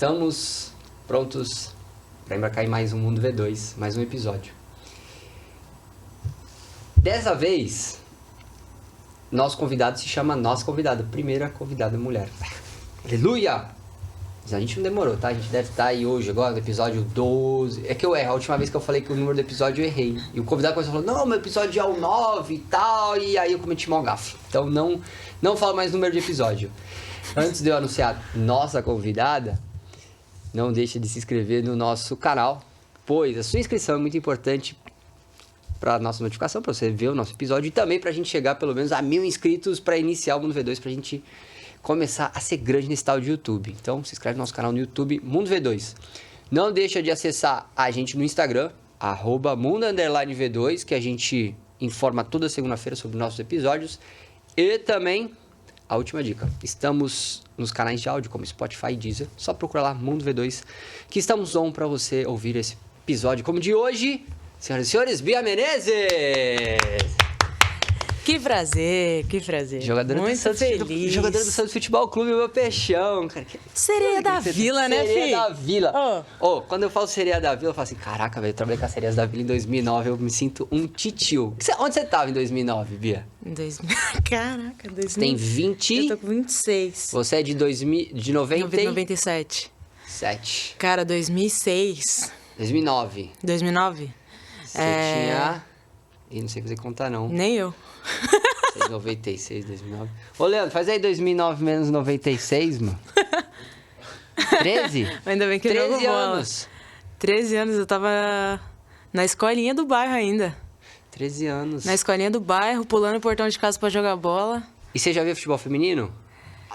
Estamos prontos para embarcar em mais um Mundo V2, mais um episódio. Dessa vez, nosso convidado se chama nossa convidada, primeira convidada mulher. Aleluia! Mas a gente não demorou, tá? A gente deve estar aí hoje, agora, no episódio 12. É que eu erro, a última vez que eu falei que o número do episódio eu errei. E o convidado começou a falar, não, meu episódio é o 9 e tal, e aí eu cometi mal gafe. Então não falo mais número de episódio. Antes de eu anunciar nossa convidada, não deixe de se inscrever no nosso canal, pois a sua inscrição é muito importante para a nossa notificação, para você ver o nosso episódio e também para a gente chegar pelo menos a 1000 inscritos para iniciar o Mundo V2, para a gente começar a ser grande nesse tal de YouTube. Então se inscreve no nosso canal no YouTube, Mundo V2. Não deixa de acessar a gente no Instagram, @mundo_v2, que a gente informa toda segunda-feira sobre nossos episódios. E também, a última dica, estamos nos canais de áudio como Spotify e Deezer, só procurar lá Mundo V2, que estamos on para você ouvir esse episódio como de hoje. Senhoras e senhores, Bia Menezes! Que prazer, que prazer. Jogadora muito do Santos, feliz. Jogadora do Santos Futebol Clube, meu peixão, cara. Sereia da Vila, né, filho? Sereia da Vila. Quando eu falo Sereia da Vila, eu falo assim, caraca, velho, eu trabalhei com as Sereias da Vila em 2009, eu me sinto um titio. Onde você tava em 2009, Bia? Em 2000. Caraca, 2000. Você tem 20? Eu tô com 26. Você é de 90? 97. 7. Cara, 2006. 2009. 2009? Você tinha... Ih, não sei fazer contar, não. Nem eu. 96, 2009. Ô, Leandro, faz aí 2009 menos 96, mano. 13? Ainda bem que eu 13 jogo bola. anos. 13 anos, eu tava na escolinha do bairro ainda. 13 anos. Na escolinha do bairro, pulando o portão de casa pra jogar bola. E você já viu futebol feminino?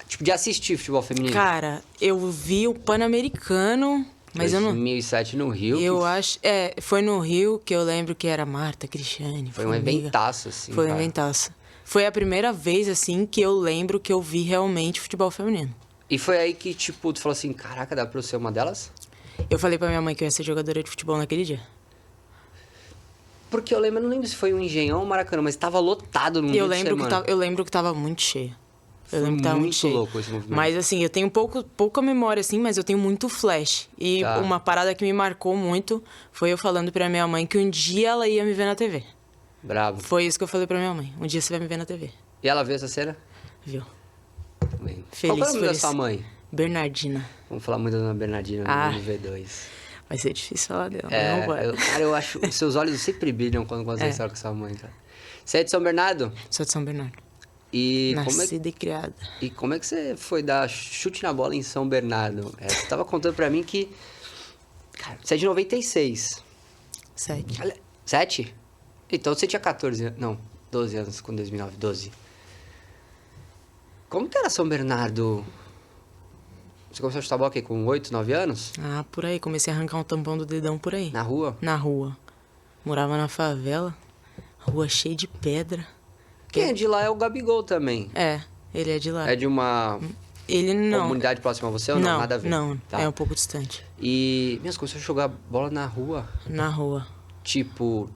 Tipo, de assistir futebol feminino? Cara, eu vi o Pan-Americano, mas eu não... 2007 no Rio. Eu acho... foi no Rio que eu lembro que era Marta, Cristiane, Foi um eventaço, assim, Foi um cara. eventaço. Foi a primeira vez, assim, que eu lembro que eu vi realmente futebol feminino. E foi aí que, tipo, tu falou assim, caraca, dá pra eu ser uma delas? Eu falei pra minha mãe que eu ia ser jogadora de futebol naquele dia. Porque eu lembro, eu não lembro se foi um Engenhão ou Maracanã, mas tava lotado no dia de semana. Eu lembro que tava muito cheio. Foi muito louco esse movimento. Mas, assim, eu tenho pouca memória, assim, mas eu tenho muito flash. E Tá. uma parada que me marcou muito foi eu falando pra minha mãe que um dia ela ia me ver na TV. Bravo. Foi isso que eu falei pra minha mãe. Um dia você vai me ver na TV. E ela viu essa cena? Viu? Bem. Feliz Qual foi o nome por da isso. sua mãe? Bernardina. Vamos falar muito da Dona Bernardina no V2. Vai ser difícil falar dela, não vai. Cara, eu acho... Os seus olhos sempre brilham quando você fala com sua mãe, cara. Você é de São Bernardo? Sou de São Bernardo. E Nascida e criada. E como é que você foi dar chute na bola em São Bernardo? Você tava contando pra mim que... Cara, você é de 96. 7. 7? Então você tinha 14 anos. Não, 12 anos com 2009. 12. Como que era São Bernardo? Você começou a chutar bola aqui com 8, 9 anos? Ah, por aí. Comecei a arrancar um tampão do dedão por aí. Na rua? Na rua. Morava na favela. Rua cheia de pedra. Quem é de lá é o Gabigol também. É, ele é de lá. É de uma Ele não. comunidade próxima a você ou não? Nada a ver? Não, Tá. é um pouco distante. E... Minhas começou a jogar bola na rua. Na rua. Tipo...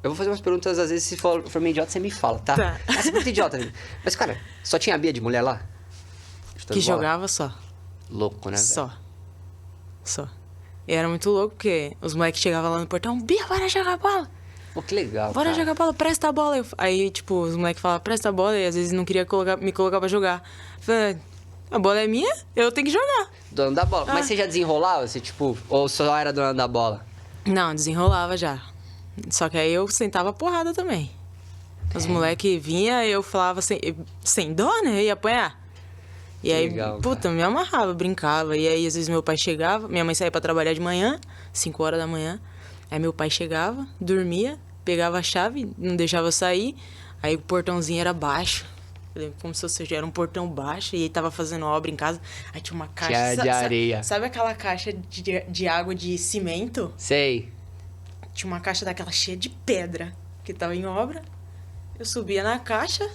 Eu vou fazer umas perguntas, às vezes, se for meio idiota, você me fala, tá? Tá. Essa é muito idiota. Mas, cara, só tinha a Bia de mulher lá? Chutando Que bola? jogava só. Louco, né, velho? Só. E era muito louco, porque os moleques chegavam lá no portão, Bia, bora jogar bola. Pô, que legal, Bora cara. jogar bola, presta a bola. Aí, tipo, os moleques falavam, presta a bola, e às vezes não queria me colocar pra jogar. Eu falei, a bola é minha, eu tenho que jogar. Dono da bola. Mas você já desenrolava? Você, tipo... Ou só era dona da bola? Não, desenrolava já. Só que aí eu sentava a porrada também. Os moleques vinham e eu falava sem dó, né? Eu ia apanhar. E aí, legal, puta, me amarrava, brincava. E aí, às vezes, meu pai chegava, minha mãe saía pra trabalhar de manhã, 5 horas da manhã. Aí meu pai chegava, dormia, pegava a chave, não deixava eu sair. Aí o portãozinho era baixo. Eu lembro como se fosse, era um portão baixo e ele tava fazendo obra em casa. Aí tinha uma caixa... De areia. Sabe aquela caixa de água de cimento? Sei. Tinha uma caixa daquela cheia de pedra, que tava em obra. Eu subia na caixa,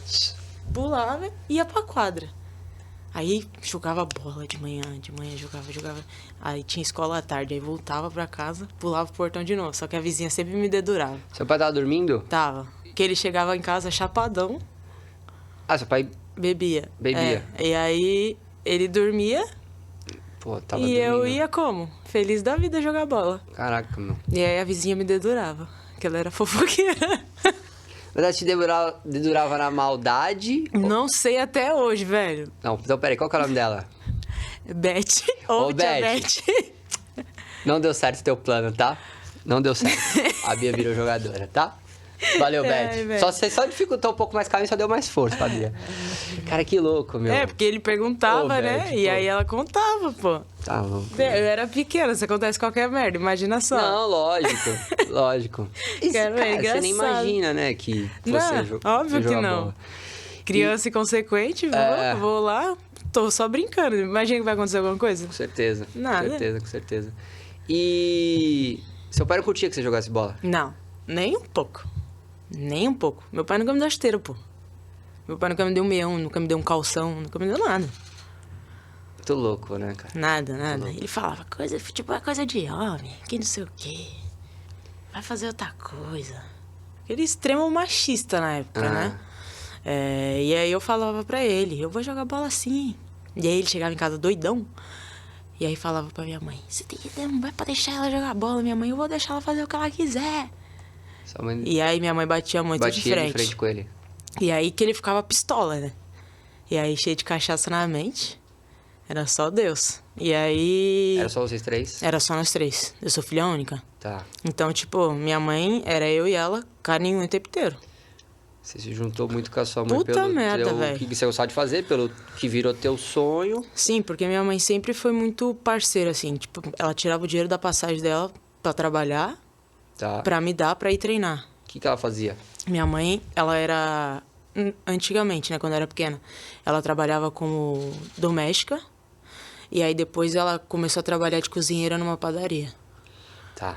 pulava e ia pra quadra. Aí jogava bola de manhã jogava. Aí tinha escola à tarde, aí voltava pra casa, pulava o portão de novo. Só que a vizinha sempre me dedurava. Seu pai tava dormindo? Tava. Que ele chegava em casa chapadão, Ah, seu pai bebia. bebia. E aí ele dormia, Pô, tava E eu dormindo. ia como? Feliz da vida jogar bola. Caraca, meu. E aí a vizinha me dedurava, que ela era fofoqueira. Mas ela te dedurava na maldade? Não sei até hoje, velho. Não, então peraí, qual que é o nome dela? Beth. Ô, Ou tia Beth. Beth. Não deu certo o teu plano, tá? Não deu certo. A Bia virou jogadora, tá? Valeu, Ai, Beth. velho. Só dificultou um pouco mais caminho, só deu mais força pra Bia. Cara, que louco, meu. É, porque ele perguntava, Ô, né? Beth, E pô. aí ela contava, pô. Tá louco. Eu era pequena, se acontece qualquer merda, imagina só. Não, lógico, lógico. Isso, Cara, é você nem engraçado. imagina, né, que você Não, óbvio que joga não. bola. Criança inconsequente, É. vou lá, tô só brincando. Imagina que vai acontecer alguma coisa. Com certeza. Nada. Com certeza, com certeza. E seu pai não curtia que você jogasse bola? Não, nem um pouco. Nem um pouco. Meu pai nunca me deu esteira, pô. Meu pai nunca me deu um meião, nunca me deu um calção, nunca me deu nada. Muito louco, né, cara? Nada, nada. Ele falava, futebol é coisa de homem, que não sei o quê. Vai fazer outra coisa. Aquele extremo machista na época, Ah. né? É, e aí eu falava pra ele, eu vou jogar bola assim. E aí ele chegava em casa doidão. E aí falava pra minha mãe, você não vai pra deixar ela jogar bola, minha mãe, eu vou deixar ela fazer o que ela quiser. Sua mãe E aí minha mãe batia muito de batia frente. de frente com ele. E aí que ele ficava pistola, né? E aí cheio de cachaça na mente. Era só Deus. E aí... Era só vocês três? Era só nós três. Eu sou filha única. Tá. Então, tipo, minha mãe era eu e ela, carne o tempo inteiro. Você se juntou muito com a sua mãe Puta pelo merda, teu- velho. que você gostava de fazer, pelo que virou teu sonho. Sim, porque minha mãe sempre foi muito parceira, assim. Tipo, ela tirava o dinheiro da passagem dela pra trabalhar, Tá. pra me dar pra ir treinar. O que ela fazia? Minha mãe, ela era... Antigamente, né, quando eu era pequena, ela trabalhava como doméstica. E aí depois ela começou a trabalhar de cozinheira numa padaria. Tá.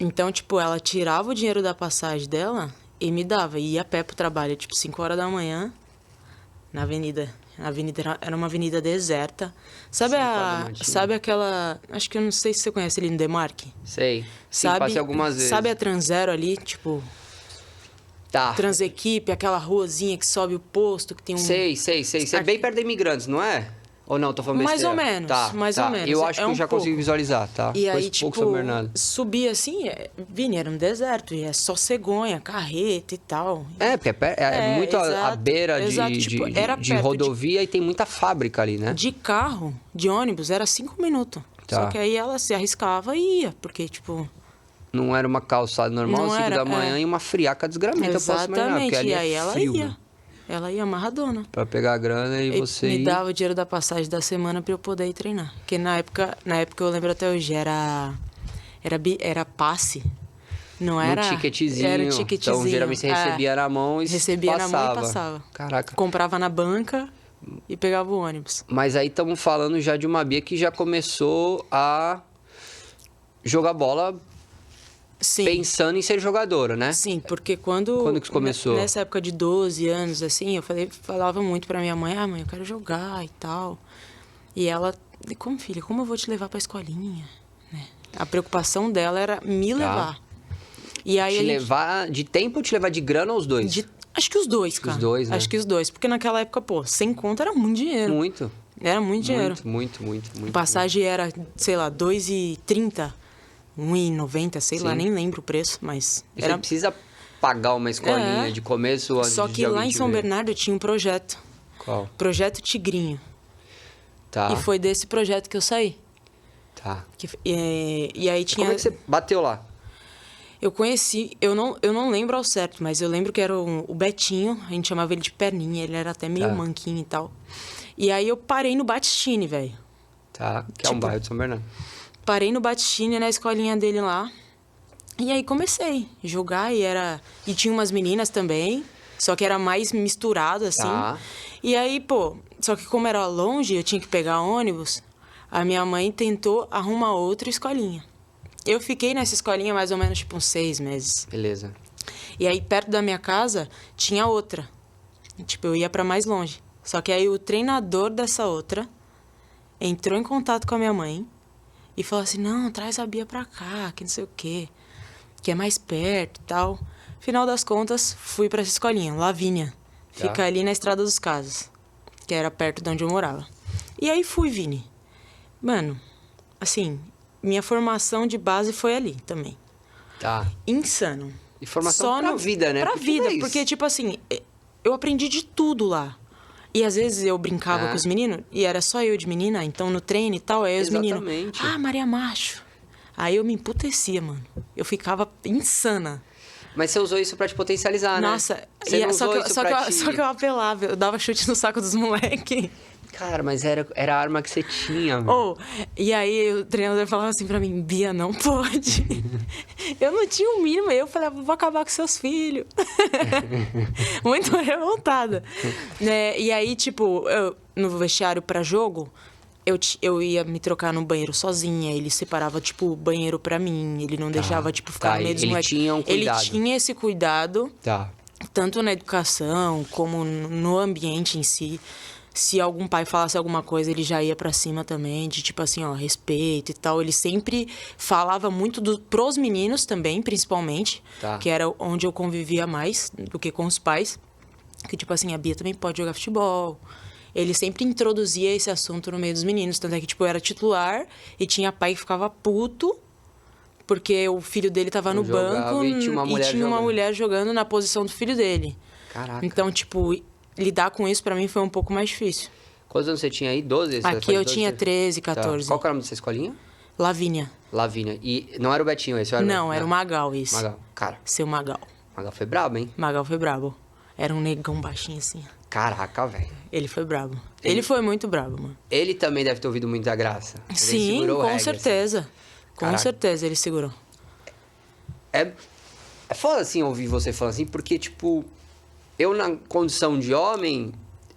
Então, tipo, ela tirava o dinheiro da passagem dela e me dava. E ia a pé pro trabalho, tipo, 5 horas da manhã, na avenida. A avenida era uma avenida deserta. Sabe 5 horas da matina. sabe aquela... Acho que eu não sei se você conhece ali no Demarque. Sei. Sim, Sabe, passei algumas vezes. Sabe a Transero ali, tipo, Tá. Transequipe, aquela ruazinha que sobe o posto, que tem um... Sei. Você é bem perto da Imigrantes, não é? Ou não, tô falando Mais besteira? ou menos, Tá, mais tá. ou menos. Eu acho É que eu um já consigo pouco. visualizar, tá? E aí, Conheço tipo, pouco São Bernardo. subia assim, Vini, era um deserto, e é só cegonha, carreta e tal. É, porque é muito à exato, beira exato, de, tipo, de, era de perto rodovia e tem muita fábrica ali, né? De carro, de ônibus, era 5 minutos. Tá. Só que aí ela se arriscava e ia, porque, tipo... Não era uma calçada normal, Não 5 era, da manhã é. e uma friaca desgramenta, eu posso imaginar. Porque Exatamente, ali e é aí ela frio, ia. né? Ela ia amarradona. Pra pegar a grana e você me ir... dava o dinheiro da passagem da semana pra eu poder ir treinar. Porque na época eu lembro até hoje, era passe. Não era... Um ticketzinho. Era um ticketzinho. Então, geralmente você recebia na mão e recebia passava. na mão e passava. Caraca. Comprava na banca e pegava o ônibus. Mas aí estamos falando já de uma Bia que já começou a jogar bola Sim. pensando em ser jogadora, né? Sim, porque quando... Quando que isso começou? Nessa época de 12 anos, assim, falava muito pra minha mãe, mãe, eu quero jogar e tal. E ela, filha, como eu vou te levar pra escolinha? Né? A preocupação dela era me levar. E aí Te a gente- levar de tempo ou te levar de grana ou os dois? Acho que os dois, cara. Os dois, né? Acho que os dois. Porque naquela época, pô, 100 conto era muito dinheiro. Muito. Era muito dinheiro. Muito. Passagem era, sei lá, 2,30, 1,90, sei lá, Sim. nem lembro o preço, mas E era... Você precisa pagar uma escolinha É. de começo antes Só de que lá alguém em te São ver. Bernardo eu tinha um projeto. Qual? Projeto Tigrinho. Tá. E foi desse projeto que eu saí. Tá. E aí tinha... Como é que você bateu lá? Eu conheci, eu não lembro ao certo, mas eu lembro que era o Betinho, a gente chamava ele de Perninha, ele era até meio Tá. manquinho e tal. E aí eu parei no Batistini, velho. Tá. Que é um Tipo, bairro de São Bernardo. Parei no Batistini, na escolinha dele lá. E aí comecei a jogar e tinha umas meninas também, só que era mais misturado, assim. Tá. E aí, pô, só que como era longe, eu tinha que pegar ônibus, a minha mãe tentou arrumar outra escolinha. Eu fiquei nessa escolinha mais ou menos, tipo, uns 6 meses. Beleza. E aí, perto da minha casa, tinha outra. Tipo, eu ia pra mais longe. Só que aí o treinador dessa outra entrou em contato com a minha mãe e falou assim, não, traz a Bia pra cá, que não sei o quê, que é mais perto e tal. Final das contas, fui pra essa escolinha, Lavínia. Tá. Fica ali na Estrada dos Casas, que era perto de onde eu morava. E aí fui, Vini. Mano, assim, minha formação de base foi ali também. Tá. Insano. E formação pra vida, né? Pra Porque vida, é isso. porque, tipo assim, eu aprendi de tudo lá. E às vezes eu brincava com os meninos, e era só eu de menina, então no treino e tal, aí os meninos... Exatamente. Ah, Maria Macho. Aí eu me emputecia, mano. Eu ficava insana. Mas você usou isso pra te potencializar, né? Nossa, Você não usou isso pra te... só que eu apelava, eu dava chute no saco dos moleques. Cara, mas era a arma que você tinha, mano. E aí o treinador falava assim pra mim, Bia, não pode. Eu não tinha o mínimo, eu falei, vou acabar com seus filhos. Muito revoltada. Né? E aí, tipo, no vestiário pra jogo, eu ia me trocar no banheiro sozinha, ele separava, tipo, o banheiro pra mim, ele não deixava, tipo, ficar no meio dos moleques. Ele tinha um cuidado. Ele tinha esse cuidado, Tá. tanto na educação, como no ambiente em si. Se algum pai falasse alguma coisa, ele já ia pra cima também, de tipo assim, ó, respeito e tal. Ele sempre falava muito pros meninos também, principalmente, que era onde eu convivia mais do que com os pais. Que tipo assim, a Bia também pode jogar futebol. Ele sempre introduzia esse assunto no meio dos meninos, tanto é que tipo, eu era titular e tinha pai que ficava puto porque o filho dele tava no banco e tinha uma mulher jogando na posição do filho dele. Caraca. Então, tipo, lidar com isso pra mim foi um pouco mais difícil. Quantos anos você tinha aí? 12? Aqui eu tinha 13, 14. Tá. Qual que era o nome dessa escolinha? Lavínia. Lavínia. E não era o Betinho esse? Não, era o Magal esse. Magal. Cara. Seu Magal. Magal foi brabo, hein? Magal foi brabo. Era um negão baixinho assim. Caraca, velho. Ele foi brabo. Ele foi muito brabo, mano. Ele também deve ter ouvido muita graça. Sim, com certeza. Assim. Com certeza ele segurou. É foda, assim, ouvir você falando assim, porque, tipo, eu na condição de homem,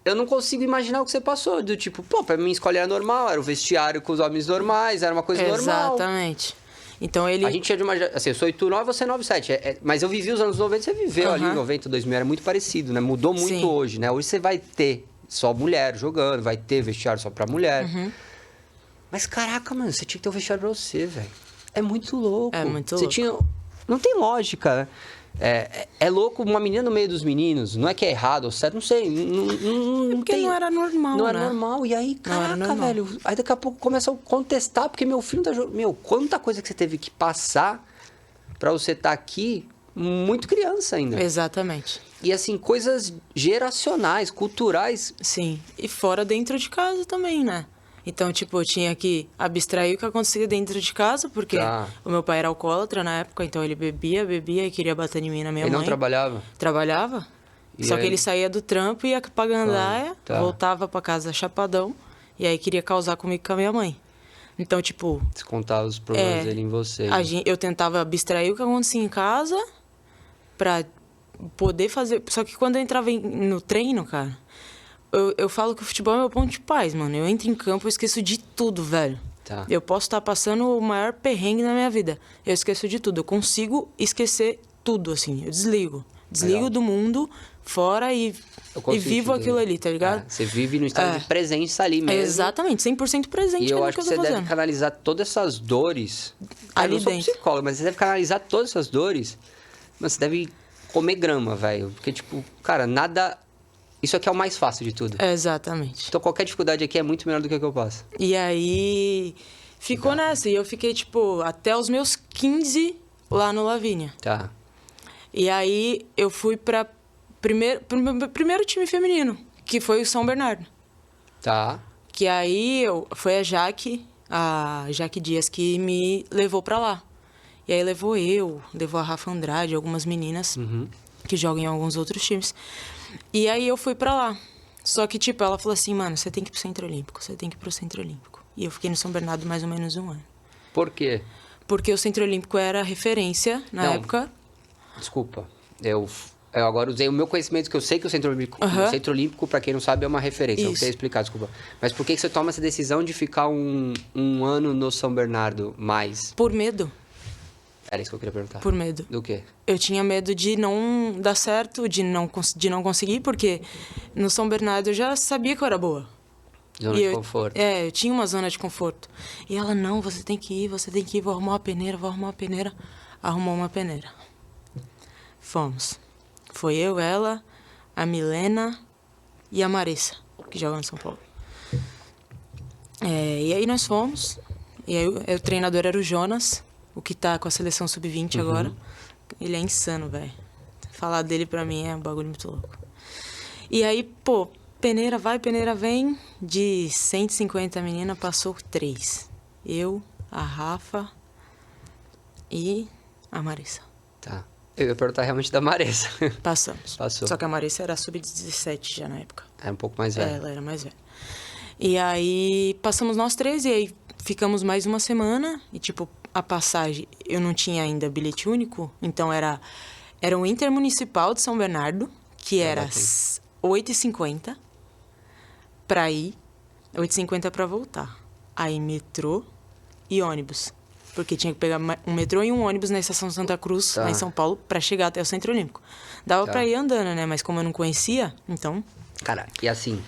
eu não consigo imaginar o que você passou. Do tipo, pô, pra mim escola era normal, era o vestiário com os homens normais, era uma coisa normal. Exatamente. Então ele... A gente é de uma... Assim, eu sou 89, você é 97. Mas eu vivi os anos 90, você viveu ali, 90, 2000, era muito parecido, né? Mudou muito hoje, né? Hoje você vai ter só mulher jogando, vai ter vestiário só pra mulher. Mas caraca, mano, você tinha que ter um vestiário pra você, velho. É muito louco. É muito você louco. Tinha... Não tem lógica. É louco uma menina no meio dos meninos. Não é que é errado ou certo, não sei. Não porque tem... não era normal, Não né? era normal. E aí, caraca, normal. velho. Aí daqui a pouco começa a contestar, porque meu filho tá jogando. Meu, quanta coisa que você teve que passar pra você estar aqui, muito criança ainda. Exatamente. E assim, coisas geracionais, culturais. Sim. E fora dentro de casa também, né? Então, tipo, eu tinha que abstrair o que acontecia dentro de casa, porque o meu pai era alcoólatra na época, então ele bebia e queria bater em mim e na minha mãe. Ele não trabalhava? Trabalhava. Só que ele saía do trampo, ia pra gandaia, voltava pra casa chapadão, e aí queria causar comigo e com a minha mãe. Então, tipo... Descontava os problemas dele em você. Eu tentava abstrair o que acontecia em casa pra poder fazer... Só que quando eu entrava no treino, cara... Eu falo que o futebol é meu ponto de paz, mano. Eu entro em campo, eu esqueço de tudo, velho. Tá. Eu posso estar passando o maior perrengue na minha vida. Eu esqueço de tudo. Eu consigo esquecer tudo, assim. Eu desligo. Desligo do mundo fora e vivo aquilo ali, tá ligado? Você vive no estado de presença ali mesmo. Exatamente, 100% presente. E eu acho que você deve canalizar todas essas dores. Ali eu não dentro. sou psicólogo, mas você deve canalizar todas essas dores. Mas você deve comer grama, velho. Porque, tipo, cara, nada... Isso aqui é o mais fácil de tudo. Exatamente. Então qualquer dificuldade aqui é muito melhor do que a que eu passo. E aí ficou nessa. E eu fiquei, tipo, até os meus 15 lá no Lavínia. Tá. E aí eu fui pro meu primeiro time feminino, que foi o São Bernardo. Tá. Que aí foi a Jaque Dias, que me levou pra lá. E aí levou a Rafa Andrade, algumas meninas que jogam em alguns outros times. E aí eu fui pra lá. Só que, tipo, ela falou assim, mano, você tem que ir pro Centro Olímpico, você tem que ir pro Centro Olímpico. E eu fiquei no São Bernardo mais ou menos um ano. Por quê? Porque o Centro Olímpico era referência na época. Desculpa. Eu agora usei o meu conhecimento, que eu sei que o Centro Olímpico, pra quem não sabe, é uma referência. Não sei explicar, desculpa. Mas por que você toma essa decisão de ficar um ano no São Bernardo mais? Por medo. Era isso que eu queria perguntar. Por medo. Do quê? Eu tinha medo de não dar certo, de não conseguir, porque no São Bernardo eu já sabia que eu era boa. Zona de conforto. Eu tinha uma zona de conforto. E ela, não, você tem que ir, vou arrumar uma peneira. Arrumou uma peneira. Fomos. Foi eu, ela, a Milena e a Marissa, que joga no São Paulo. E aí nós fomos. E aí o treinador era o Jonas, o que tá com a seleção sub-20 agora. Ele é insano, velho. Falar dele pra mim é um bagulho muito louco. E aí, pô, peneira vai, peneira vem. De 150 meninas, passou 3. Eu, a Rafa e a Marissa. Tá. Eu ia perguntar realmente da Marissa. Passamos. Passou. Só que a Marissa era sub-17 já na época. É um pouco mais velha. Ela era mais velha. E aí, passamos nós 3 e aí ficamos mais uma semana. E, tipo, a passagem, eu não tinha ainda bilhete único. Então, era um intermunicipal de São Bernardo, que era 8h50 pra ir, 8h50 pra voltar. Aí, metrô e ônibus. Porque tinha que pegar um metrô e um ônibus na Estação Santa Cruz, lá em São Paulo, pra chegar até o Centro Olímpico. Dava pra ir andando, né? Mas como eu não conhecia, então... Cara, e assim,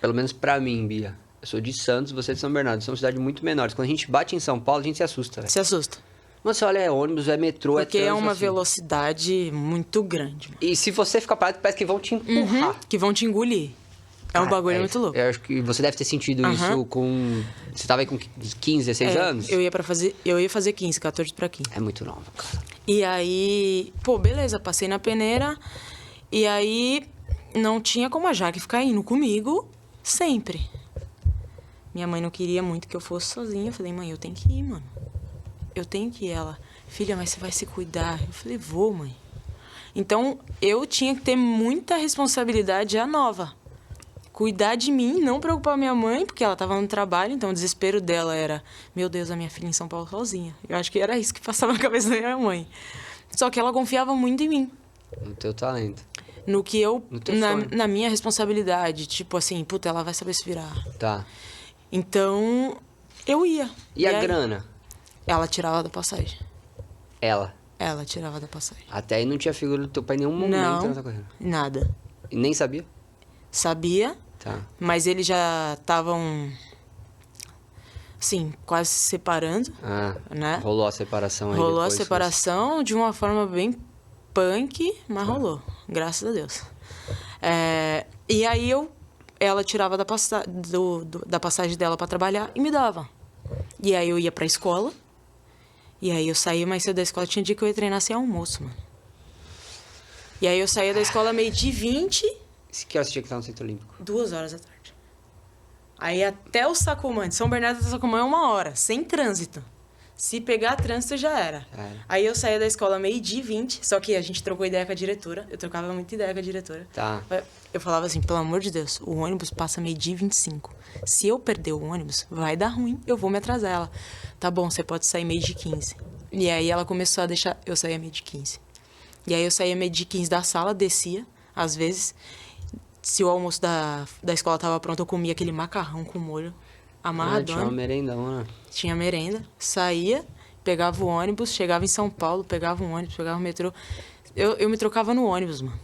pelo menos pra mim, Bia, eu sou de Santos, você é de São Bernardo, são cidades muito menores. Quando a gente bate em São Paulo, a gente se assusta, velho. Se assusta. Mas você olha, é ônibus, é metrô, Porque é trânsito, é uma assim. velocidade muito grande. Mano. E se você ficar parado, parece que vão te empurrar. Que vão te engolir. É um bagulho muito louco. Eu acho que você deve ter sentido isso com... Você tava aí com 15, 16 anos? Eu ia fazer 15, 14 pra 15. É muito nova, cara. E aí, pô, beleza, passei na peneira. E aí, não tinha como a Jaque ficar indo comigo sempre. Minha mãe não queria muito que eu fosse sozinha. Eu falei, mãe, eu tenho que ir, mano. Eu tenho que ir. Ela, filha, mas você vai se cuidar. Eu falei, vou, mãe. Então, eu tinha que ter muita responsabilidade já nova. Cuidar de mim, não preocupar minha mãe, porque ela tava no trabalho, então o desespero dela era, meu Deus, a minha filha em São Paulo sozinha. Eu acho que era isso que passava na cabeça da minha mãe. Só que ela confiava muito em mim. No teu talento. No que eu, No teu sonho. na minha responsabilidade. Tipo assim, puta, ela vai saber se virar. Tá. Então, eu ia. E a aí, grana? Ela tirava da passagem. Ela? Ela tirava da passagem. Até aí não tinha figura do teu pai em nenhum momento Não, nessa corrida. nada. E nem sabia? Sabia, Tá. mas eles já estavam, assim, quase se separando, né? Rolou a separação aí Rolou a depois, separação de uma forma bem punk, mas rolou, graças a Deus. E aí ela tirava da passagem dela pra trabalhar e me dava. E aí eu ia pra escola, e aí eu saía mais cedo da escola, tinha dia que eu ia treinar sem almoço, mano. E aí eu saía da escola 12h20... Que horas você tinha que estar no Centro Olímpico? 2h da tarde. Aí até o Sacomã, de São Bernardo do Sacomã é 1h, sem trânsito. Se pegar trânsito, já era. Aí eu saía da escola 12h20, só que a gente trocou ideia com a diretora. Eu trocava muita ideia com a diretora. Tá. Eu falava assim, pelo amor de Deus, o ônibus passa 12h25. Se eu perder o ônibus, vai dar ruim, eu vou me atrasar. Ela, tá bom, você pode sair 12h15. E aí ela começou a deixar eu sair 12h15. E aí eu saía 12h15 da sala, descia, às vezes... Se o almoço da escola tava pronto, eu comia aquele macarrão com molho amarradão. Tinha uma merendão, né? Tinha merenda. Saía, pegava o ônibus, chegava em São Paulo, pegava um ônibus, pegava o metrô. Eu me trocava no ônibus, mano.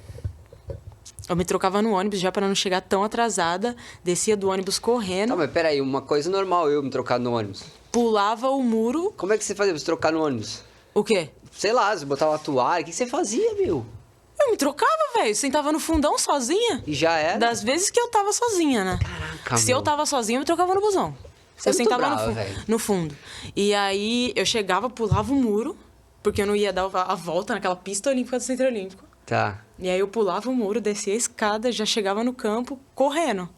Eu me trocava no ônibus já pra não chegar tão atrasada. Descia do ônibus correndo. Tá, mas peraí, uma coisa normal eu me trocar no ônibus. Pulava o muro. Como é que você fazia pra se trocar no ônibus? O quê? Sei lá, você botava uma toalha, o que você fazia, meu? Eu me trocava, velho. Sentava no fundão sozinha. E já era? Das vezes que eu tava sozinha, né? Caraca, Se eu tava sozinha, eu me trocava no busão. Você é Eu muito sentava brava, velho. no fundo. E aí eu chegava, pulava o muro, porque eu não ia dar a volta naquela pista olímpica do Centro Olímpico. Tá. E aí eu pulava o muro, descia a escada, já chegava no campo, correndo.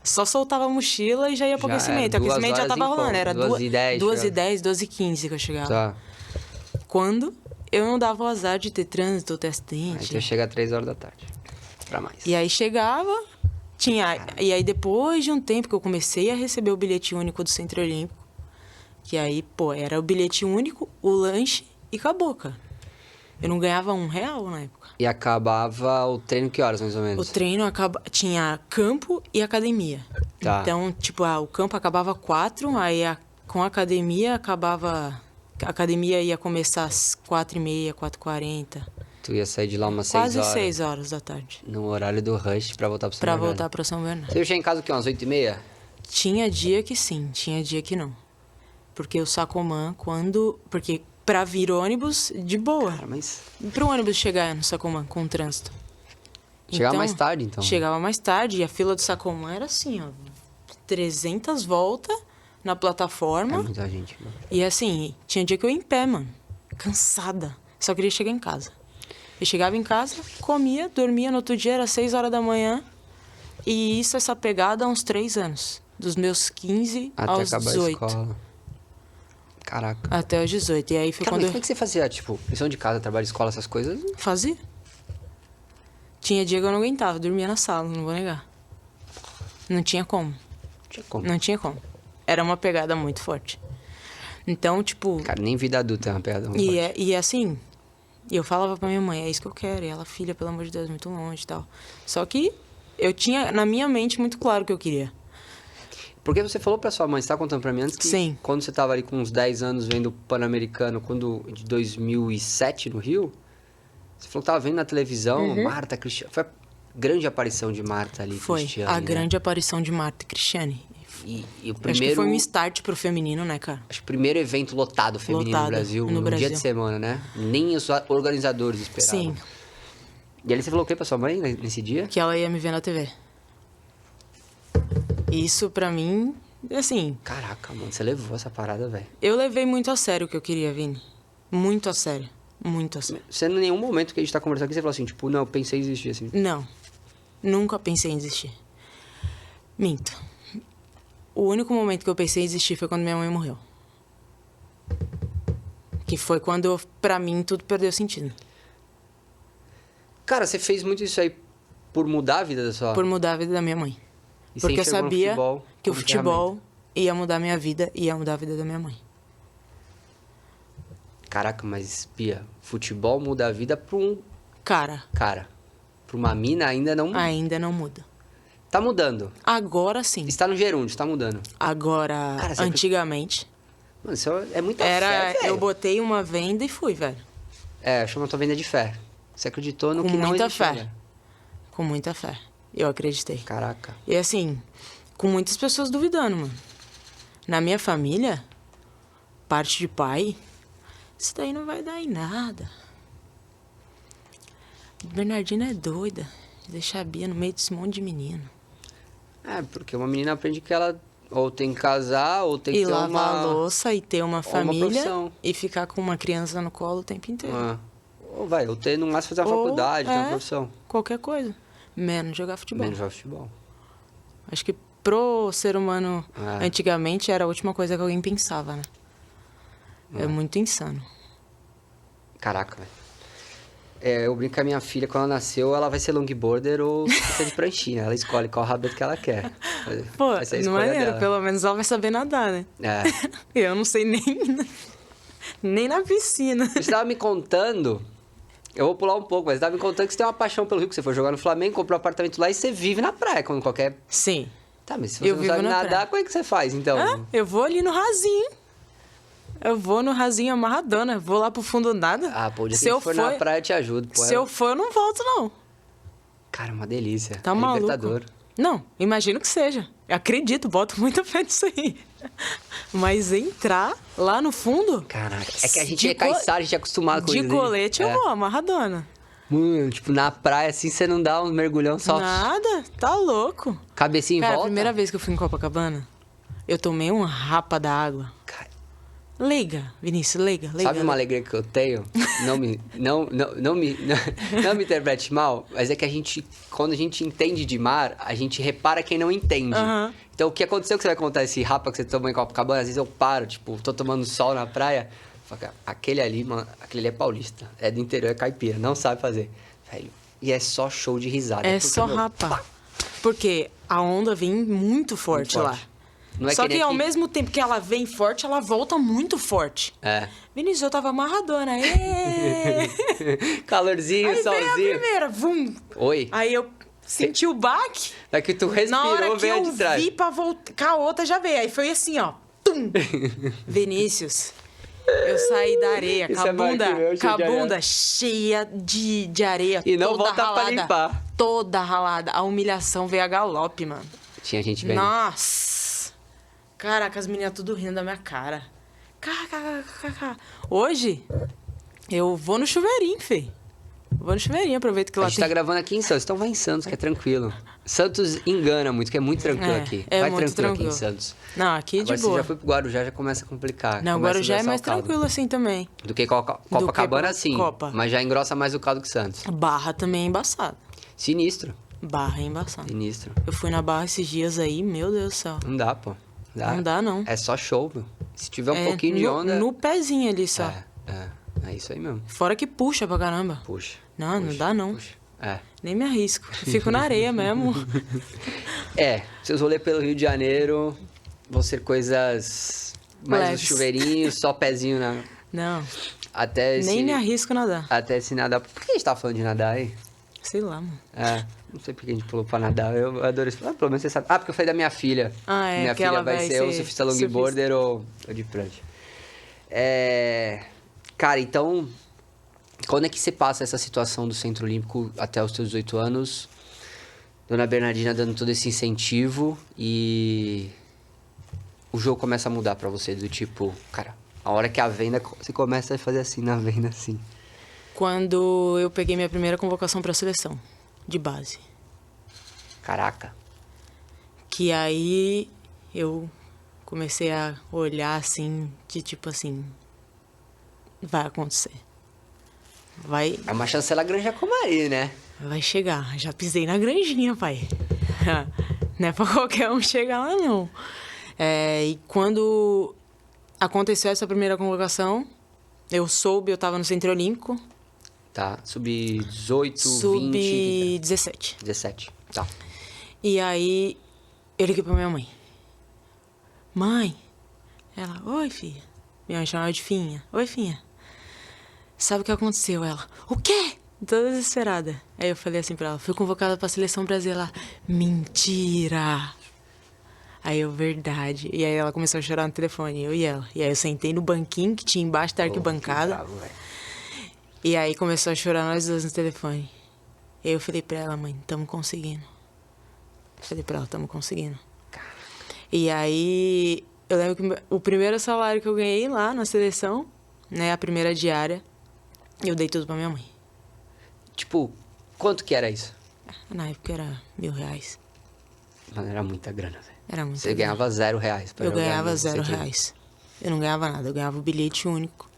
Só soltava a mochila e já ia pro Já aquecimento. era, O aquecimento já 2 horas tava em rolando. ponto, Era 2h10, 2h10, 2h15 que eu chegava. Tá. Quando eu não dava o azar de ter trânsito ou ter Aí acidente. você chega às 3 horas da tarde. Pra mais. E aí chegava, e aí depois de um tempo que eu comecei a receber o bilhete único do Centro Olímpico, que aí, pô, era o bilhete único, o lanche e acabou, cara. Eu não ganhava R$1 na época. E acabava o treino que horas, mais ou menos? O treino tinha campo e academia. Tá. Então, tipo, o campo acabava 4, aí com a academia acabava... A academia ia começar às 4h30, 4h40. Tu ia sair de lá umas 6 horas. Quase 6 horas da tarde. No horário do rush pra voltar pro São Pra Bernardo. voltar pra São Bernardo. Você ia chegar em casa o quê? Umas 8h30? Tinha dia que sim, tinha dia que não. Porque o Sacomã, porque pra vir ônibus, de boa. Cara, mas... Pro ônibus chegar no Sacomã com o trânsito. Chegava mais tarde, então. Chegava mais tarde e a fila do Sacomã era assim, ó. 300 voltas na É plataforma. muita gente, mano. E assim, tinha dia que eu ia em pé, mano. Cansada. Só queria chegar em casa. Eu chegava em casa, comia, dormia. No outro dia era 6 horas da manhã. E isso, essa pegada há uns 3 anos. Dos meus 15 Até aos acabar 18. a escola. Caraca. Até os 18. E aí foi Cara, mas quando como é que você fazia? Tipo, lição de casa, trabalho de escola, essas coisas? eu fazia. Tinha dia que eu não aguentava, dormia na sala, não vou negar. Não tinha como. Não tinha como. Não tinha como. Era uma pegada muito forte. Então, tipo... Cara, nem vida adulta é uma piada. E assim, eu falava pra minha mãe, é isso que eu quero. E ela, filha, pelo amor de Deus, muito longe e tal. Só que eu tinha na minha mente muito claro o que eu queria. Porque você falou pra sua mãe, você tá contando pra mim antes que Sim. quando você tava ali com uns 10 anos vendo o Pan-Americano, de 2007 no Rio, você falou que tava vendo na televisão, Marta, Cristiane. Foi a grande aparição de Marta ali, Foi Cristiane, a né? grande aparição de Marta e Cristiane. E o Acho que primeiro... foi um start pro feminino, né, cara? Acho que o primeiro evento lotado feminino Lotado no Brasil, no num dia Brasil. de semana, né? Nem os organizadores esperavam. Sim, E aí você falou o que pra sua mãe nesse dia? que ela ia me ver na TV. Isso, pra mim, assim... Caraca, mano, você levou essa parada, velho. Eu levei muito a sério o que eu queria, Vini. Muito a sério. Muito a sério. Você, em nenhum momento que a gente tá conversando aqui, você falou assim, tipo, não, eu pensei em desistir, assim. Não. Nunca pensei em desistir. Minto. O único momento que eu pensei em desistir foi quando minha mãe morreu. Que foi quando, pra mim, tudo perdeu sentido. Cara, você fez muito isso aí por mudar a vida da sua... Por mudar a vida da minha mãe. E você Porque eu enxergou no sabia futebol que o como futebol ia mudar a minha vida e ia mudar a vida da minha mãe. Caraca, mas, Pia, futebol muda a vida pra um Cara, cara. Pra uma mina ainda não... ainda não muda. Tá mudando. Agora sim. Está no gerúndio, tá mudando. Agora, Cara, você antigamente, Mano, isso é muita era... fé, velho. Eu botei uma venda e fui, velho. É, chama a tua venda de fé. Você acreditou no Com que não muita existia, fé. velho. Com muita fé. Eu acreditei. Caraca. E assim, com muitas pessoas duvidando, mano. Na minha família, parte de pai, isso daí não vai dar em nada. Bernardina é doida de deixar a Bia no meio desse monte de menino. É, porque uma menina aprende que ela ou tem que casar, ou tem que E ter lavar a uma... louça e ter uma família profissão. e ficar com uma criança no colo o tempo inteiro. Ou vai, ou ter no máximo fazer uma Ou, faculdade, ter uma é. profissão. Qualquer coisa. Menos jogar futebol. Menos jogar futebol. Acho que pro ser humano, É. antigamente, era a última coisa que alguém pensava, né? É muito insano. Caraca, velho. É, eu brinco com a minha filha, quando ela nasceu, ela vai ser longboarder ou ciclista de pranchinha. Ela escolhe qual rabeta que ela quer. Pô, Vai ser a não escolha maneiro, dela. pelo menos ela vai saber nadar, né? É. Eu não sei nem na piscina. Você tava me contando... Eu vou pular um pouco, mas você tava me contando que você tem uma paixão pelo Rio, que você foi jogar no Flamengo, comprou um apartamento lá e você vive na praia, quando qualquer... Sim. Tá, mas se você Eu não vivo sabe na nadar, praia. como é que você faz, então? Ah, eu vou ali no rasinho. Eu vou no rasinho amarradona. Vou lá pro fundo nada. Ah, pô, o dia Se que a eu gente for for, na praia, eu te ajudo. Pô, se eu for, eu não volto, não. Cara, uma delícia. Tá É maluco? libertador. Não, imagino que seja. Eu acredito, boto muita fé nisso aí. Mas entrar lá no fundo... Caraca, é que a gente de é caiçara, a gente é acostumado com De isso. né? colete eu É. vou, amarradona. Mano, tipo, na praia, assim, você não dá um mergulhão só. Nada, tá louco. Cabecinha em Cara, a volta. primeira vez que eu fui em Copacabana, eu tomei um rapa da água. Cara, Liga, Vinícius, liga. sabe uma alegria que eu tenho? Não me interprete mal, mas é que a gente, quando a gente entende de mar, a gente repara quem não entende. Aham. Então, o que aconteceu que você vai contar esse rapa que você tomou em Copacabana? Às vezes eu paro, tipo, tô tomando sol na praia, falo, cara, aquele ali, mano, aquele ali é paulista, é do interior, é caipira, não sabe fazer. Velho, e é só show de risada. É porque, só meu, rapa. Porque a onda vem muito forte, muito lá. forte. Não é Só que nem que ao aqui. mesmo tempo que ela vem forte, ela volta muito forte. É. Vinícius, eu tava amarradona. Ê! Calorzinho, Aí veio a solzinho. primeira, vum. Oi. Aí eu senti o baque. É que tu Na respirou, hora que veio eu de trás. vi pra voltar, a outra já veio. Aí foi assim, ó. Tum. Vinícius, eu saí da areia, Isso com a é mais bunda, que meu, com a cheio de areia. bunda cheia de areia. E não toda volta pra ralada, limpar. Toda ralada. A humilhação veio a galope, mano. Tinha gente vendo. Nossa! Caraca, as meninas tudo rindo da minha cara. Hoje, eu vou no chuveirinho, fê. Vou no chuveirinho, aproveito que A lá gente tem... tá gravando aqui em Santos, então vai em Santos, que é tranquilo. Santos engana muito, que é muito tranquilo aqui. Vai muito tranquilo aqui tranquilo. em Santos. Não, aqui Agora, de boa. você já foi pro Guarujá, já começa a complicar. Não, começa a Guarujá é engrossar mais o caldo. tranquilo assim também. Do que Copacabana, que sim. Copa. Mas já engrossa mais o caldo que Santos. Barra também é embaçado. Sinistro. Barra é embaçado. Sinistro. Eu fui na Barra esses dias aí, meu Deus do céu. Não dá, pô. Não dá, não. É só show, meu. Se tiver um pouquinho de onda... No pezinho ali só. É isso aí mesmo. Fora que puxa pra caramba. Puxa. Não, não dá não. Puxa. É. Nem me arrisco. Fico na areia mesmo. Seus rolês pelo Rio de Janeiro vão ser coisas mais Leves. os chuveirinhos, só pezinho na... Não, Até nem me arrisco a nadar. Até se nadar... Por que a gente tava falando de nadar aí? Sei lá, mano. Não sei porque a gente pulou pra nadar. Eu adoro isso. Pelo menos você sabe. Porque eu falei da minha filha. Minha que filha ela vai ser ou surfista longboarder ou de prancha. Cara, então... Quando é que você passa essa situação do Centro Olímpico até os seus 18 anos? Dona Bernardina dando todo esse incentivo e... O jogo começa a mudar pra você, do tipo... Cara, a hora que a venda... Você começa a fazer assim na venda, assim. Quando eu peguei minha primeira convocação pra seleção, de base. Caraca. Que aí eu comecei a olhar assim, de tipo assim... Vai acontecer. É uma chancela Granja Comari, né? Vai chegar. Já pisei na granjinha, pai. Não é pra qualquer um chegar lá, não. E quando aconteceu essa primeira convocação, eu soube, eu tava no Centro Olímpico. Tá, sub-18, 20... Sub-17. 17, tá. E aí, eu liguei pra minha mãe. Mãe. Ela, oi, filha. Minha mãe chamava de Finha. Oi, Finha. Sabe o que aconteceu? Ela, o quê? Toda desesperada. Aí eu falei assim pra ela, fui convocada pra Seleção Brasileira. Mentira! Aí eu, verdade. E aí ela começou a chorar no telefone, eu e ela. E aí eu sentei no banquinho que tinha embaixo da arquibancada. Bravo, e aí começou a chorar nós duas no telefone. E aí eu falei pra ela, mãe, tamo conseguindo. Falei pra ela, tamo conseguindo. E aí eu lembro que o primeiro salário que eu ganhei lá na seleção, né, a primeira diária, eu dei tudo pra minha mãe. Tipo, quanto que era isso? Na época era R$1.000. Mano, era muita grana, velho. Era muito. Você ganhava R$0 pra Eu jogar ganhava no R$0. Eu não ganhava nada, eu ganhava um bilhete único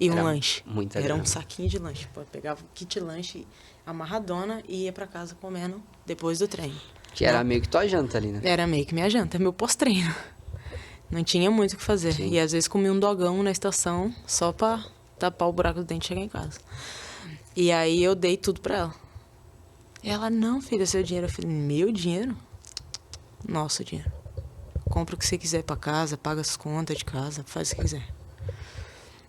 e um Era lanche. muita Era grana. um saquinho de lanche. Pô, eu pegava o kit lanche amarradona e ia pra casa comendo depois do treino. Que era meio que tua janta ali, né? Era meio que minha janta, meu pós-treino. Não tinha muito o que fazer. Sim. E às vezes comia um dogão na estação só pra tapar o buraco do dente e chegar em casa. E aí eu dei tudo pra ela. E ela, não, filha, seu dinheiro. Eu falei, meu dinheiro? Nosso dinheiro. Compra o que você quiser pra casa, paga as contas de casa, faz o que quiser.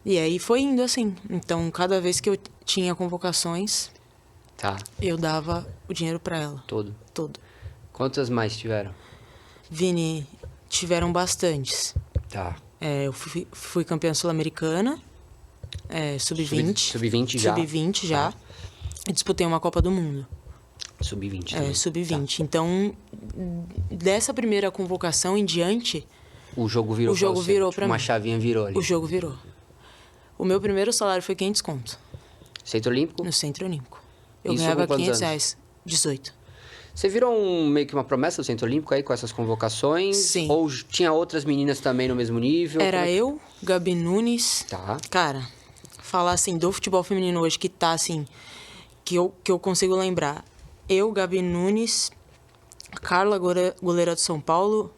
E aí foi indo assim. Então, cada vez que eu tinha convocações, Tá, eu dava o dinheiro pra ela. todo. Todo. Quantas mais tiveram? Vini, tiveram bastantes. Tá. Eu fui campeã sul-americana, sub-20. Sub-20 já? Sub-20 já. Tá. E disputei uma Copa do Mundo. Sub-20 também. Sub-20. Então, dessa primeira convocação em diante, O jogo virou O jogo pra você. virou Tipo, pra uma mim. chavinha virou ali. o jogo virou. O meu primeiro salário foi 500 conto Centro Olímpico? no Centro Olímpico. Eu Isso ganhava com quantos 500 anos? reais. 18. Você virou meio que uma promessa do Centro Olímpico aí com essas convocações? Sim. Ou tinha outras meninas também no mesmo nível? Era Como é que- eu, Gabi Nunes. Tá. Cara, falar assim do futebol feminino hoje que tá assim, que eu consigo lembrar. Eu, Gabi Nunes, Carla, goleira do São Paulo,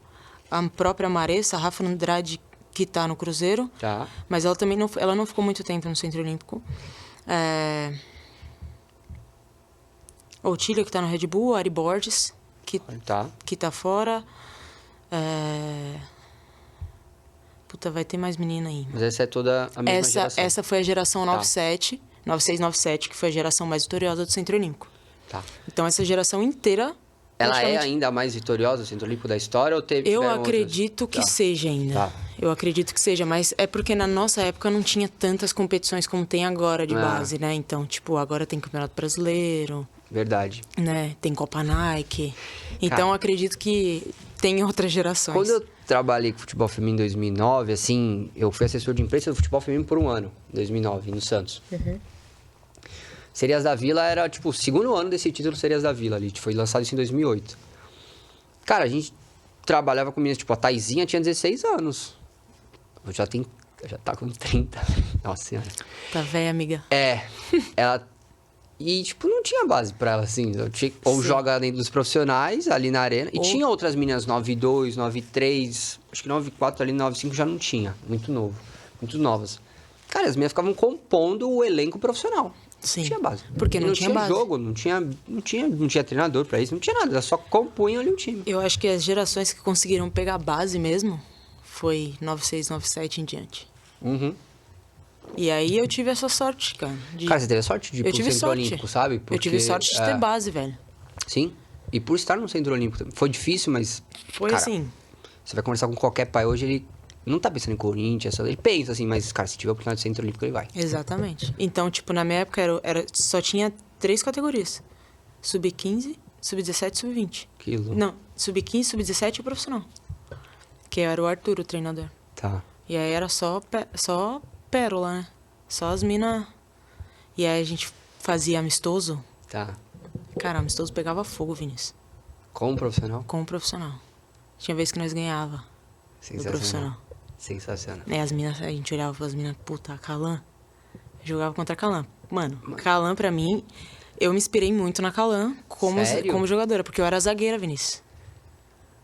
a própria Maressa, a Rafa Andrade, que tá no Cruzeiro. Tá. Mas ela também não ficou muito tempo no Centro Olímpico. Outília, que tá no Red Bull, Ari Borges, que tá fora. Puta, vai ter mais menina aí. Mas essa é toda a mesma geração. Essa foi a geração 97, 96, 97, que foi a geração mais vitoriosa do Centro Olímpico. Tá. Então, essa geração inteira... Ela é praticamente- ainda a mais vitoriosa do Centro Olímpico da história ou teve Eu tiveram acredito outras? que Tá. seja ainda. Tá. Eu acredito que seja, mas é porque na nossa época não tinha tantas competições como tem agora de base, né? Então, tipo, agora tem Campeonato Brasileiro, Verdade. né? Tem Copa Nike. Então, Cara, acredito que tem outras gerações. Quando eu trabalhei com futebol feminino em 2009, assim, eu fui assessor de imprensa do futebol feminino por um ano, em 2009, no Santos. Serias da Vila era, tipo, o segundo ano desse título Serias da Vila ali. Foi lançado isso em 2008. Cara, a gente trabalhava com meninas, tipo, a Taizinha tinha 16 anos. Já tá com 30. Nossa senhora. Tá velha, amiga. Ela... E, tipo, não tinha base pra ela, assim. Ou Sim. joga dentro dos profissionais, ali na arena. E Ou- tinha outras meninas, 9,2, 9,3. Acho que 9,4 ali, 9,5 já não tinha. Muito novo. Muito novas. Cara, as meninas ficavam compondo o elenco profissional. Sim. Não tinha base. Porque E não tinha base. jogo, não tinha treinador pra isso, não tinha nada. Elas só compunham ali o time. Eu acho que as gerações que conseguiram pegar base mesmo foi 96, 97 em diante. Uhum. E aí eu tive essa sorte, cara. Cara, você teve a sorte de ir eu pro tive Centro sorte. Olímpico, sabe? Eu tive sorte de ter base, velho. Sim. E por estar no Centro Olímpico também. Foi difícil, mas... Foi cara, assim. Você vai conversar com qualquer pai hoje, ele não tá pensando em Corinthians. Ele pensa assim, mas, cara, se tiver a oportunidade de Centro Olímpico, ele vai. Exatamente. Então, tipo, na minha época só tinha 3 categorias. Sub-15, sub-17 e sub-20. Que louco. Não, sub-15, sub-17 e profissional. Que era o Arthur, o treinador. Tá. E aí era só pérola, né? Só as minas. E aí a gente fazia amistoso. Tá. Cara, amistoso pegava fogo, Vinícius. Como profissional? Com o profissional. Tinha vez que nós ganhava do profissional. Sensacional. Né, as minas, a gente olhava pras minas, puta, a Calan. Jogava contra a Calan. Mano, Calan pra mim, eu me inspirei muito na Calan Sério? como jogadora, porque eu era zagueira, Vinícius.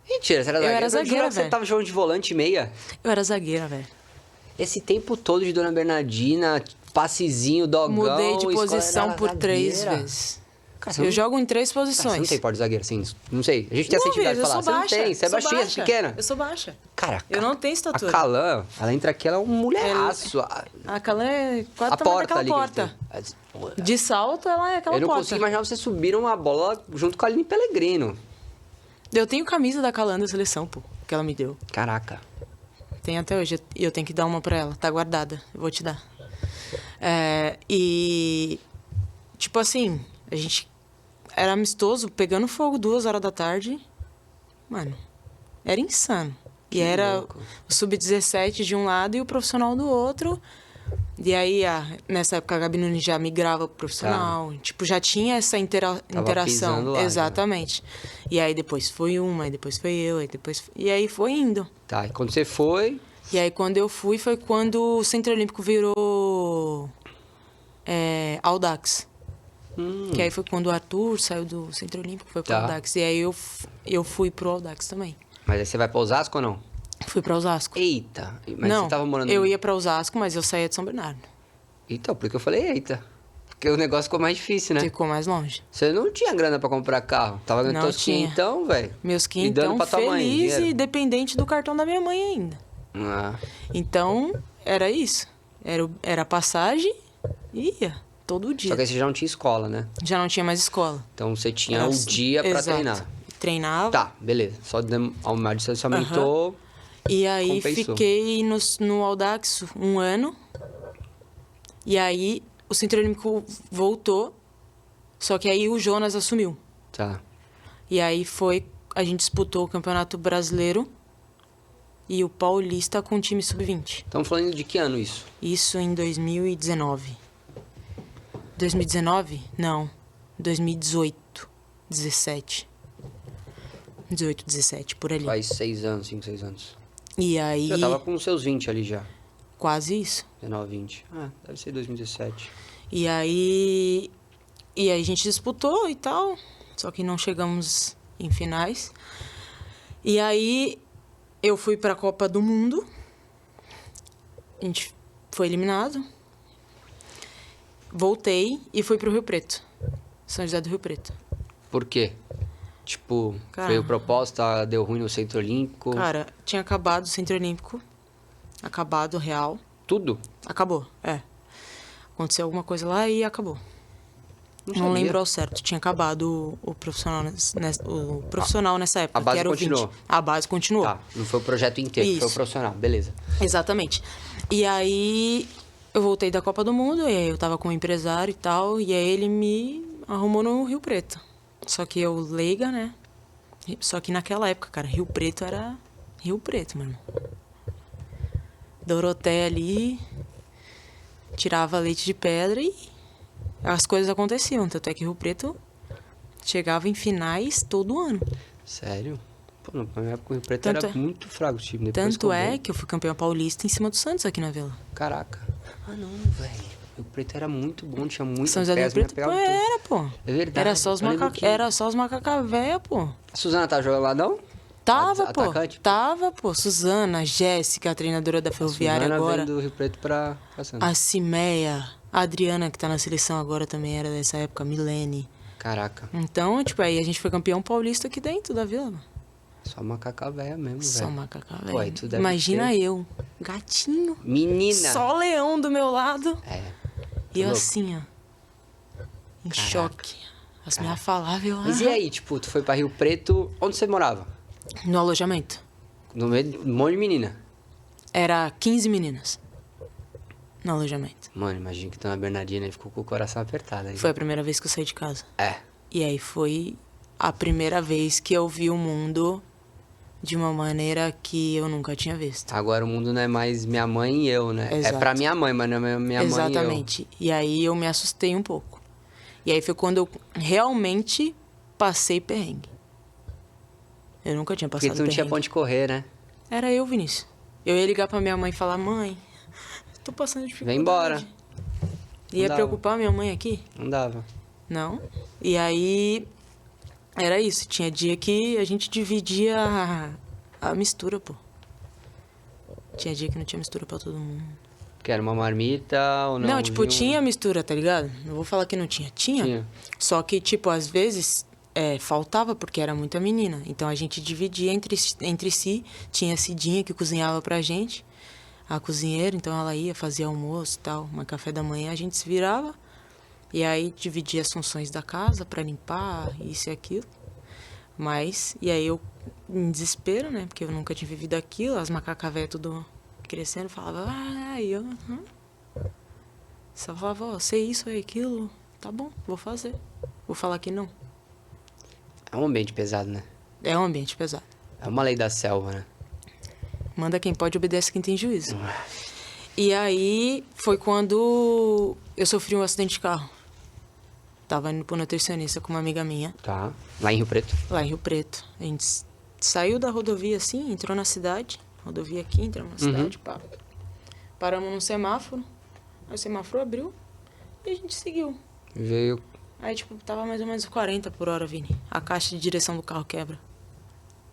Mentira, você era Eu zagueira? era jurava zagueira, que você velho. tava jogando de volante e meia. Eu era zagueira, velho. Esse tempo todo de Dona Bernardina, passezinho, dogão... Mudei de escola, posição era por 3 zagueira. vezes. Cara, você Eu não- jogo em 3 Cara, você posições. não tem porte de zagueiro, assim, não sei. A gente tem essa Não, intimidade de Vinícius, falar. eu sou Você baixa. não tem, você é sou baixinha, baixa. pequena. Eu sou baixa. Cara, Eu não tenho estatura. A Calan, ela entra aqui, ela é um mulheraço. A Calan é quase A o tamanho porta daquela ali. porta. Porra. De salto, ela é aquela Eu não porta. consigo imaginar você subir uma bola junto com a Aline Pellegrino. Eu tenho camisa da Calan da seleção, pô, que ela me deu. Caraca. Tem até hoje. E eu tenho que dar uma pra ela. Tá guardada. Eu vou te dar. E... Tipo assim, a gente era amistoso, pegando fogo 2 horas da tarde. Mano, era insano. Que E era louco. o sub-17 de um lado e o profissional do outro. E aí, nessa época, a Gabi Nunes já migrava pro profissional. Tipo, já tinha essa interação. pisando lá, já. Exatamente. E aí depois foi uma, aí depois foi eu, aí depois... E aí foi indo. Tá, e quando você foi... E aí, quando eu fui, foi quando o Centro Olímpico virou Audax. Que aí foi quando o Arthur saiu do Centro Olímpico, foi pro Tá. Audax. E aí eu fui pro Audax também. Mas aí você vai pra Osasco ou não? Fui pra Osasco. Eita. Mas Não, você tava morando... eu ia pra Osasco, mas eu saía de São Bernardo. Então, por que eu falei eita? Porque o negócio ficou mais difícil, né? Ficou mais longe. Você não tinha grana pra comprar carro. Tava ganhando Não teus tinha. quinhentão, velho. Meus E dando quinhentão pra tua mãe feliz dinheiro. e dependente do cartão da minha mãe ainda. Ah, Então, era isso. Era passagem e ia. Todo dia. só que aí você já não tinha escola, né? Já não tinha mais escola. Então você tinha Era o assim. dia pra Exato. treinar. Treinava. Tá, beleza. Só o maior distanciamento aumentou. E aí Compensou. fiquei no Audax 1 ano. E aí o Centro Olímpico voltou. Só que aí o Jonas assumiu. Tá. E aí a gente disputou o Campeonato Brasileiro e o Paulista com o time sub-20. Estamos falando de que ano isso? Isso em 2019. 2019? Não. 2018. 17. 18, 17, por ali. Faz 6 anos, 5, 6 anos. E aí, Já tava com os seus 20 ali já. quase isso. 19, 20. Ah, deve ser 2017. E aí a gente disputou e tal, só que não chegamos em finais. E aí eu fui pra Copa do Mundo. A gente foi eliminado. Voltei e fui pro Rio Preto. São José do Rio Preto. Por quê? Tipo, Cara. veio proposta, deu ruim no Centro Olímpico. Cara, tinha acabado o Centro Olímpico. Acabado, real. Tudo? Acabou, Aconteceu alguma coisa lá e acabou. Não sabia. lembro ao certo. Tinha acabado o profissional nessa época. A base que era o continuou. 20. A base continuou. Tá, não foi o projeto inteiro, foi o Isso. profissional. Beleza. Exatamente. E aí eu voltei da Copa do Mundo, e aí eu tava com um empresário e tal, e aí ele me arrumou no Rio Preto. Só que eu leiga, né? Só que naquela época, cara, Rio Preto era Rio Preto, mano. Doroteia ali, tirava leite de pedra e as coisas aconteciam. Tanto é que Rio Preto chegava em finais todo ano. Sério? Pô, na minha época o Rio Preto Tanto era é- muito fraco o time. Depois Tanto é veio. que eu fui campeã paulista em cima do Santos aqui na Vila. Caraca. Ah, não, velho. O Preto era muito bom, tinha muito São José do Rio peso, me Preto, pegava pô, tudo. era, pô. É verdade. Era só os eu lembro que- macaca véia, pô. A Suzana tá jogando lá, não? Tava, pô. Atacante? Tava, pô. Suzana, Jéssica, a treinadora da Ferroviária Suzana agora. veio do Rio Preto pra Santos. A Cimeia. A Adriana, que tá na seleção agora, também era dessa época. Milene. Caraca. Então, tipo, aí a gente foi campeão paulista aqui dentro da Vila, mano. Só macaca velha mesmo, Só velho. macaca Pô, aí véia. tu deve Imagina ter- eu, gatinho. Menina. Só leão do meu lado. É. E eu louco. assim, ó. Em Caraca. choque. As minhas falavam, eu... Mas e aí, tipo, tu foi pra Rio Preto, onde você morava? No alojamento. No meio de um monte de menina. Era 15 meninas. No alojamento. Mano, imagina que Dona Bernardina aí ficou com o coração apertado aí. Foi a primeira vez que eu saí de casa. É. E aí foi a primeira vez que eu vi o mundo de uma maneira que eu nunca tinha visto. Agora o mundo não é mais minha mãe e eu, né? Exato. É pra minha mãe, mas não é minha mãe Exatamente. E aí eu me assustei um pouco. E aí foi quando eu realmente passei perrengue. Eu nunca tinha e eu. Porque passado tu não tinha perrengue. pra onde correr, né? Era eu, Vinícius. Eu ia ligar pra minha mãe e falar, mãe, tô passando dificuldade. Vem embora. Ia dava. preocupar minha mãe aqui? Não dava. Não. E aí, era isso. Tinha dia que a gente dividia a mistura, pô. Tinha dia que não tinha mistura pra todo mundo. Que era uma marmita ou não? Não, tipo, Vinha um- tinha mistura, tá ligado? Não vou falar que não tinha. Tinha. Só que, tipo, às vezes faltava porque era muita menina. Então a gente dividia entre si. Tinha a Cidinha que cozinhava pra gente. A cozinheira, então ela ia, fazia almoço e tal. Mas café da manhã a gente se virava. E aí dividia as funções da casa pra limpar, isso e aquilo. Mas, e aí eu, em desespero, né? Porque eu nunca tinha vivido aquilo. As macacas velhas tudo crescendo, falava, e eu... Só falava, ó, sei isso, sei aquilo. Tá bom, vou fazer. Vou falar que não. É um ambiente pesado, né? É um ambiente pesado. É uma lei da selva, né? Manda quem pode, obedece quem tem juízo. E aí foi quando eu sofri um acidente de carro. Tava indo pro nutricionista com uma amiga minha, Tá. Lá em Rio Preto. lá em Rio Preto. A gente saiu da rodovia assim, entrou na cidade. Rodovia aqui, entramos na cidade, pá. Paramos num semáforo. Aí o semáforo abriu e a gente seguiu. Veio. Aí, tipo, tava mais ou menos 40 por hora, Vini. A caixa de direção do carro quebra.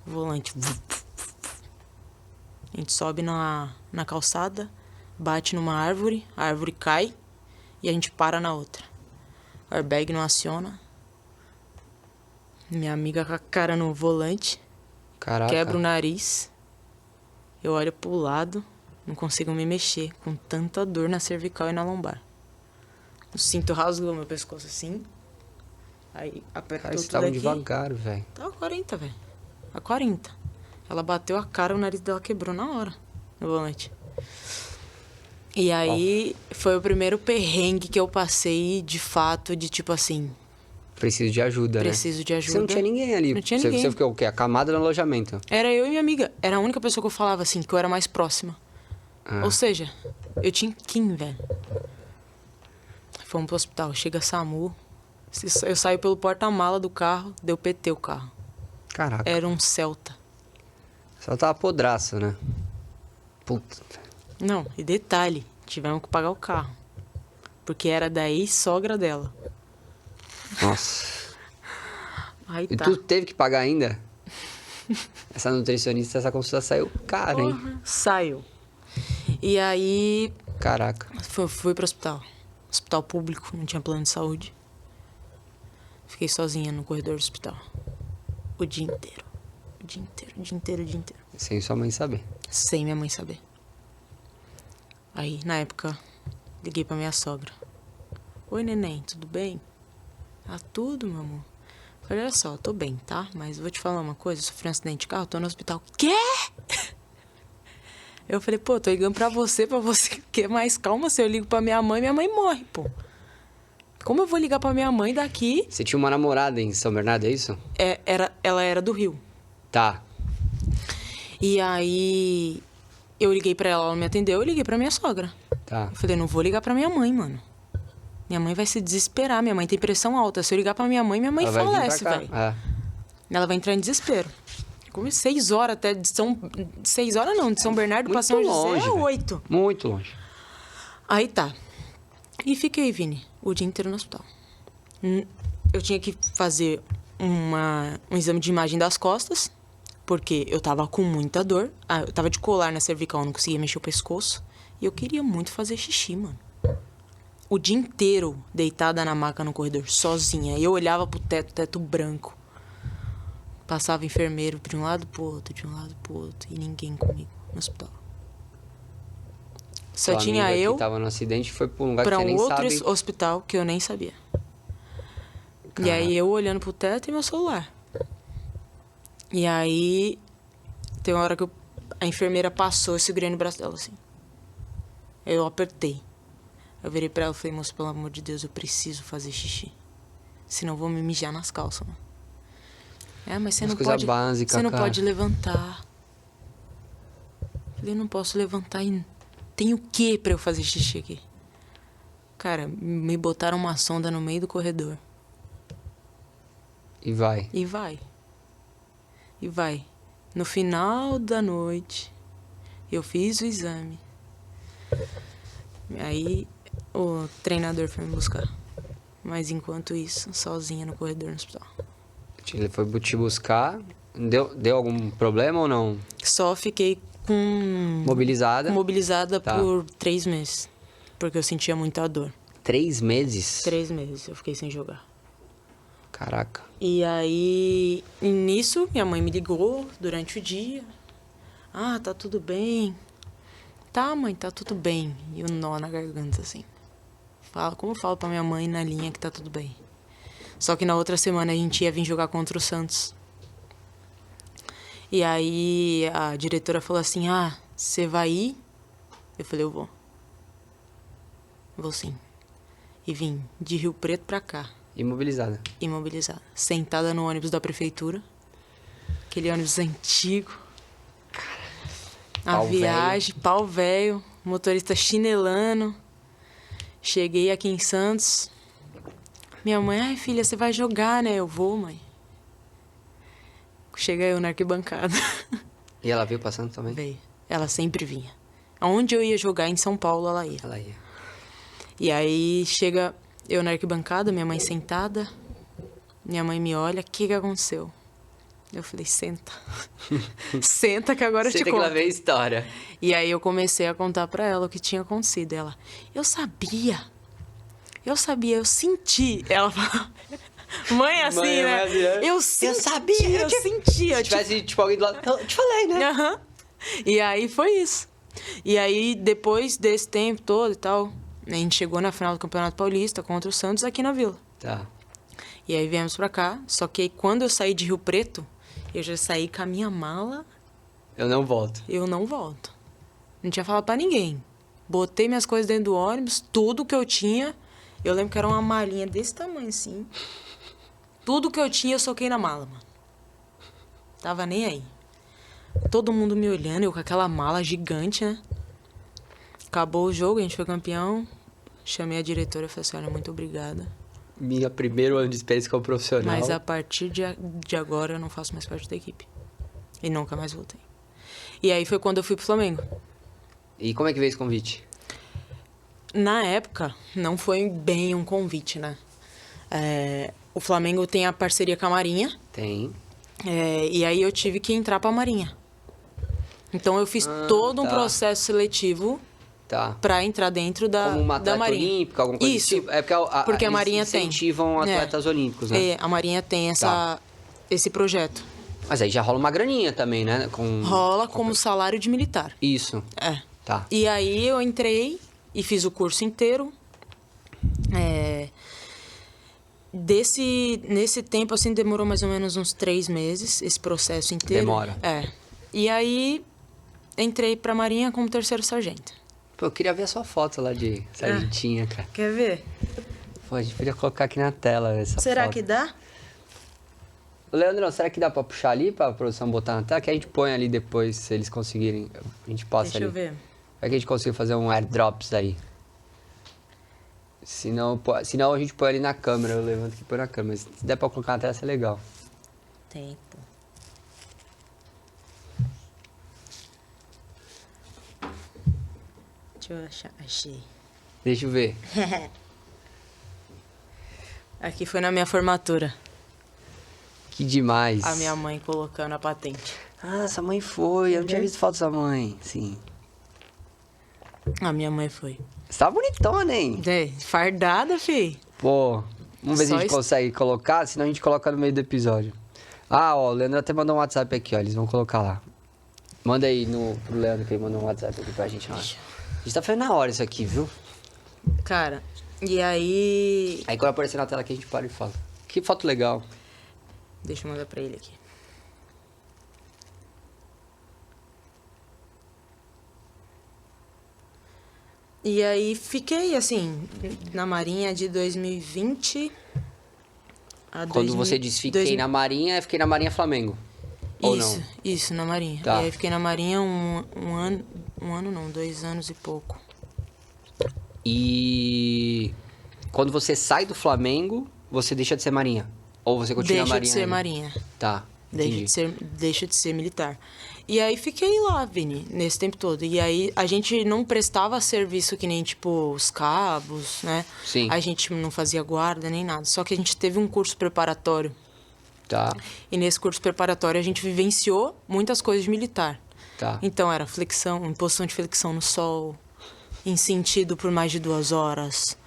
O volante. A gente sobe na calçada, bate numa árvore, a árvore cai e a gente para na outra. O airbag não aciona. Minha amiga com a cara no volante, Caraca. quebra o nariz. Eu olho pro lado, não consigo me mexer, com tanta dor na cervical e na lombar. O cinto rasgou meu pescoço assim. Aí apertou Cara, vocês tudo estavam aqui. devagar, velho. Tava 40, velho. A 40. Ela bateu a cara, o nariz dela quebrou na hora, no volante. E aí, foi o primeiro perrengue que eu passei, de fato, de tipo assim, Preciso de ajuda, preciso de né? ajuda. Você não tinha ninguém ali. Não tinha você, ninguém. Você ficou o quê? A camada no alojamento. Era eu e minha amiga. Era a única pessoa que eu falava assim, que eu era mais próxima. Ah. Ou seja, eu tinha Kim, velho. Fomos pro hospital, chega SAMU. Eu saio pelo porta-mala do carro, deu PT o carro. Caraca. Era um Celta. Só tava podraço, né? Puta. Não, e detalhe, tivemos que pagar o carro. Porque era da ex-sogra dela. Nossa. Aí E tá. tu teve que pagar ainda? Essa nutricionista, essa consulta saiu cara, hein? Porra, saiu. E aí, Caraca. fui pro hospital. Hospital público, não tinha plano de saúde. Fiquei sozinha no corredor do hospital. O dia inteiro. O dia inteiro, o dia inteiro, o dia inteiro. Sem sua mãe saber. Sem minha mãe saber. Aí, na época, liguei pra minha sogra. Oi, neném, tudo bem? Ah, tudo, meu amor. Falei, olha só, tô bem, tá? Mas vou te falar uma coisa, eu sofri um acidente de carro, tô no hospital. Quê? Eu falei, pô, tô ligando pra você ter mais calma. Se eu ligo pra minha mãe morre, pô. Como eu vou ligar pra minha mãe daqui? Você tinha uma namorada em São Bernardo, é isso? Ela era do Rio. Tá. E aí, eu liguei pra ela, ela não me atendeu, eu liguei pra minha sogra. Tá. Eu falei, não vou ligar pra minha mãe, mano. Minha mãe vai se desesperar. Minha mãe tem pressão alta. Se eu ligar pra minha mãe Ela vai vir pra falece, cá. velho. É. Ela vai entrar em desespero. Como 6 horas até de São... 6 horas não, de São Bernardo pra São José é velho. 8. Muito longe. Aí tá. E fiquei, Vini, o dia inteiro no hospital. Eu tinha que fazer um exame de imagem das costas, porque eu tava com muita dor. Eu tava de colar na cervical, não conseguia mexer o pescoço. E eu queria muito fazer xixi, mano. O dia inteiro deitada na maca no corredor, sozinha. E eu olhava pro teto branco. Passava enfermeiro de um lado pro outro, de um lado pro outro. E ninguém comigo no hospital. Só Sua tinha amiga eu que tava no acidente foi pra um lugar que pra você um nem outro sabe. hospital que eu nem sabia. E Caraca. aí eu olhando pro teto e meu celular. E aí tem uma hora que a enfermeira passou, eu segurei no braço dela assim. Eu apertei. Eu virei pra ela e falei, moça, pelo amor de Deus, eu preciso fazer xixi. Senão eu vou me mijar nas calças, mano. Mas você Umas não coisa pode. básica, Você não cara. pode levantar. Falei, eu não posso levantar e tem o que pra eu fazer xixi aqui? Cara, me botaram uma sonda no meio do corredor. E vai. E vai. E vai. No final da noite, eu fiz o exame. Aí o treinador foi me buscar. Mas enquanto isso, sozinha no corredor no hospital. Ele foi te buscar. Deu algum problema ou não? Só fiquei Mobilizada. mobilizada Tá. por 3 meses. Porque eu sentia muita dor. 3 meses? 3 meses eu fiquei sem jogar. Caraca. E aí, nisso, minha mãe me ligou durante o dia. Ah, tá tudo bem. Tá, mãe, tá tudo bem. E o nó na garganta, assim. Como eu falo pra minha mãe na linha que tá tudo bem? Só que na outra semana a gente ia vir jogar contra o Santos. E aí a diretora falou assim, você vai ir? Eu falei, eu vou. Vou sim. E vim de Rio Preto pra cá. Imobilizada. Imobilizada. Sentada no ônibus da prefeitura. Aquele ônibus antigo. A Pau viagem, pau velho. Motorista chinelando. Cheguei aqui em Santos. Minha mãe, ai filha, você vai jogar, né? Eu vou, mãe. Chega eu na arquibancada. E ela veio passando também? Veio. Ela sempre vinha. Aonde eu ia jogar em São Paulo, ela ia. Ela ia. E aí chega eu na arquibancada, minha mãe sentada. Minha mãe me olha, o que aconteceu? Eu falei, senta. Senta que agora eu te Você tem conto. que lá ver a história. E aí eu comecei a contar pra ela o que tinha acontecido. Ela, eu sabia, eu senti. Ela falou, mãe assim, Mãe, né? assim, né? Eu senti, sabia, eu sentia. Se tivesse, tipo, alguém do lado... Eu te falei, né? Aham. E aí foi isso. E aí, depois desse tempo todo e tal, a gente chegou na final do Campeonato Paulista contra o Santos aqui na Vila. Tá. E aí viemos pra cá. Só que aí, quando eu saí de Rio Preto, eu já saí com a minha mala. Eu não volto. Eu não volto. Não tinha falado pra ninguém. Botei minhas coisas dentro do ônibus, tudo que eu tinha. Eu lembro que era uma malinha desse tamanho assim. Tudo que eu tinha, eu soquei na mala, mano. Tava nem aí. Todo mundo me olhando, eu com aquela mala gigante, né? Acabou o jogo, a gente foi campeão. Chamei a diretora e falei assim, olha, muito obrigada. Minha primeiro ano de experiência como profissional. Mas a partir de agora eu não faço mais parte da equipe. E nunca mais voltei. E aí foi quando eu fui pro Flamengo. E como é que veio esse convite? Na época, não foi bem um convite, né? O Flamengo tem a parceria com a Marinha. Tem. E aí eu tive que entrar pra Marinha. Então eu fiz todo um tá. processo seletivo Tá. pra entrar dentro da, Como uma da atleta Marinha. olímpica, alguma coisa Isso. desse tipo? É porque Porque a eles Marinha tem. incentivam atletas olímpicos, né? A Marinha tem Tá. esse projeto. Mas aí já rola uma graninha também, né? Rola como salário de militar. Isso. É. Tá. E aí eu entrei e fiz o curso inteiro. Nesse tempo, assim, demorou mais ou menos uns 3 meses, esse processo inteiro. Demora. E aí, entrei pra Marinha como 3º sargento. Pô, eu queria ver a sua foto lá de sargentinha, cara. Quer ver? Pô, a gente podia colocar aqui na tela essa Será foto. que dá? Ô, Leandrão, será que dá pra puxar ali pra produção botar na tela? Que a gente põe ali depois, se eles conseguirem. A gente passa Deixa ali. eu ver. Vai que a gente consiga fazer um airdrops aí. Senão a gente põe ali na câmera, eu levanto aqui e põe na câmera. Se der pra colocar na tela, isso é legal. Tem, pô. Deixa eu achar. Achei. Deixa eu ver. Aqui foi na minha formatura. Que demais. A minha mãe colocando a patente. Ah, sua mãe foi. Eu não tinha visto foto da sua mãe. Sim. A minha mãe foi. Você tá bonitona, hein? Fardada, fi. Pô, vamos ver se a gente Só consegue colocar, senão a gente coloca no meio do episódio. Ah, ó, o Leandro até mandou um WhatsApp aqui, ó. Eles vão colocar lá. Manda aí pro Leandro que ele mandou um WhatsApp aqui pra gente lá. A gente tá fazendo na hora isso aqui, viu? Cara, e aí... Aí quando aparecer na tela aqui a gente para e fala. Que foto legal. Deixa eu mandar pra ele aqui. E aí fiquei, assim, na Marinha de 2020 a Quando você diz fiquei na Marinha, fiquei na Marinha Flamengo. Ou não? Isso, na Marinha. Tá. E aí fiquei na Marinha um ano não, 2 anos e pouco. E quando você sai do Flamengo, você deixa de ser Marinha? Ou você continua Deixa Marinha de ser ainda? Marinha. Tá, entendi. Deixa de ser militar. E aí fiquei lá, Vini, nesse tempo todo. E aí a gente não prestava serviço que nem, tipo, os cabos, né? Sim. A gente não fazia guarda nem nada. Só que a gente teve um curso preparatório. Tá, E nesse curso preparatório a gente vivenciou muitas coisas de militar. tá. Então era flexão, em posição de flexão no sol, em sentido por mais de 2 horas.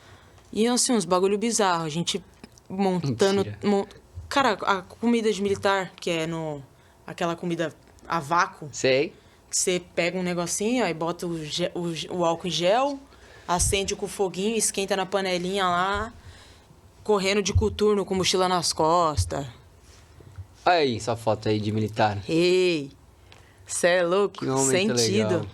E assim, uns bagulho bizarro. A gente montando... Mentira. Cara, a comida de militar, que é aquela comida a vácuo, Sei. que você pega um negocinho, aí bota o álcool em gel, acende com o foguinho, esquenta na panelinha lá, correndo de coturno com mochila nas costas. Olha aí essa foto aí de militar. Ei, cê é louco, Que momento sentido. legal.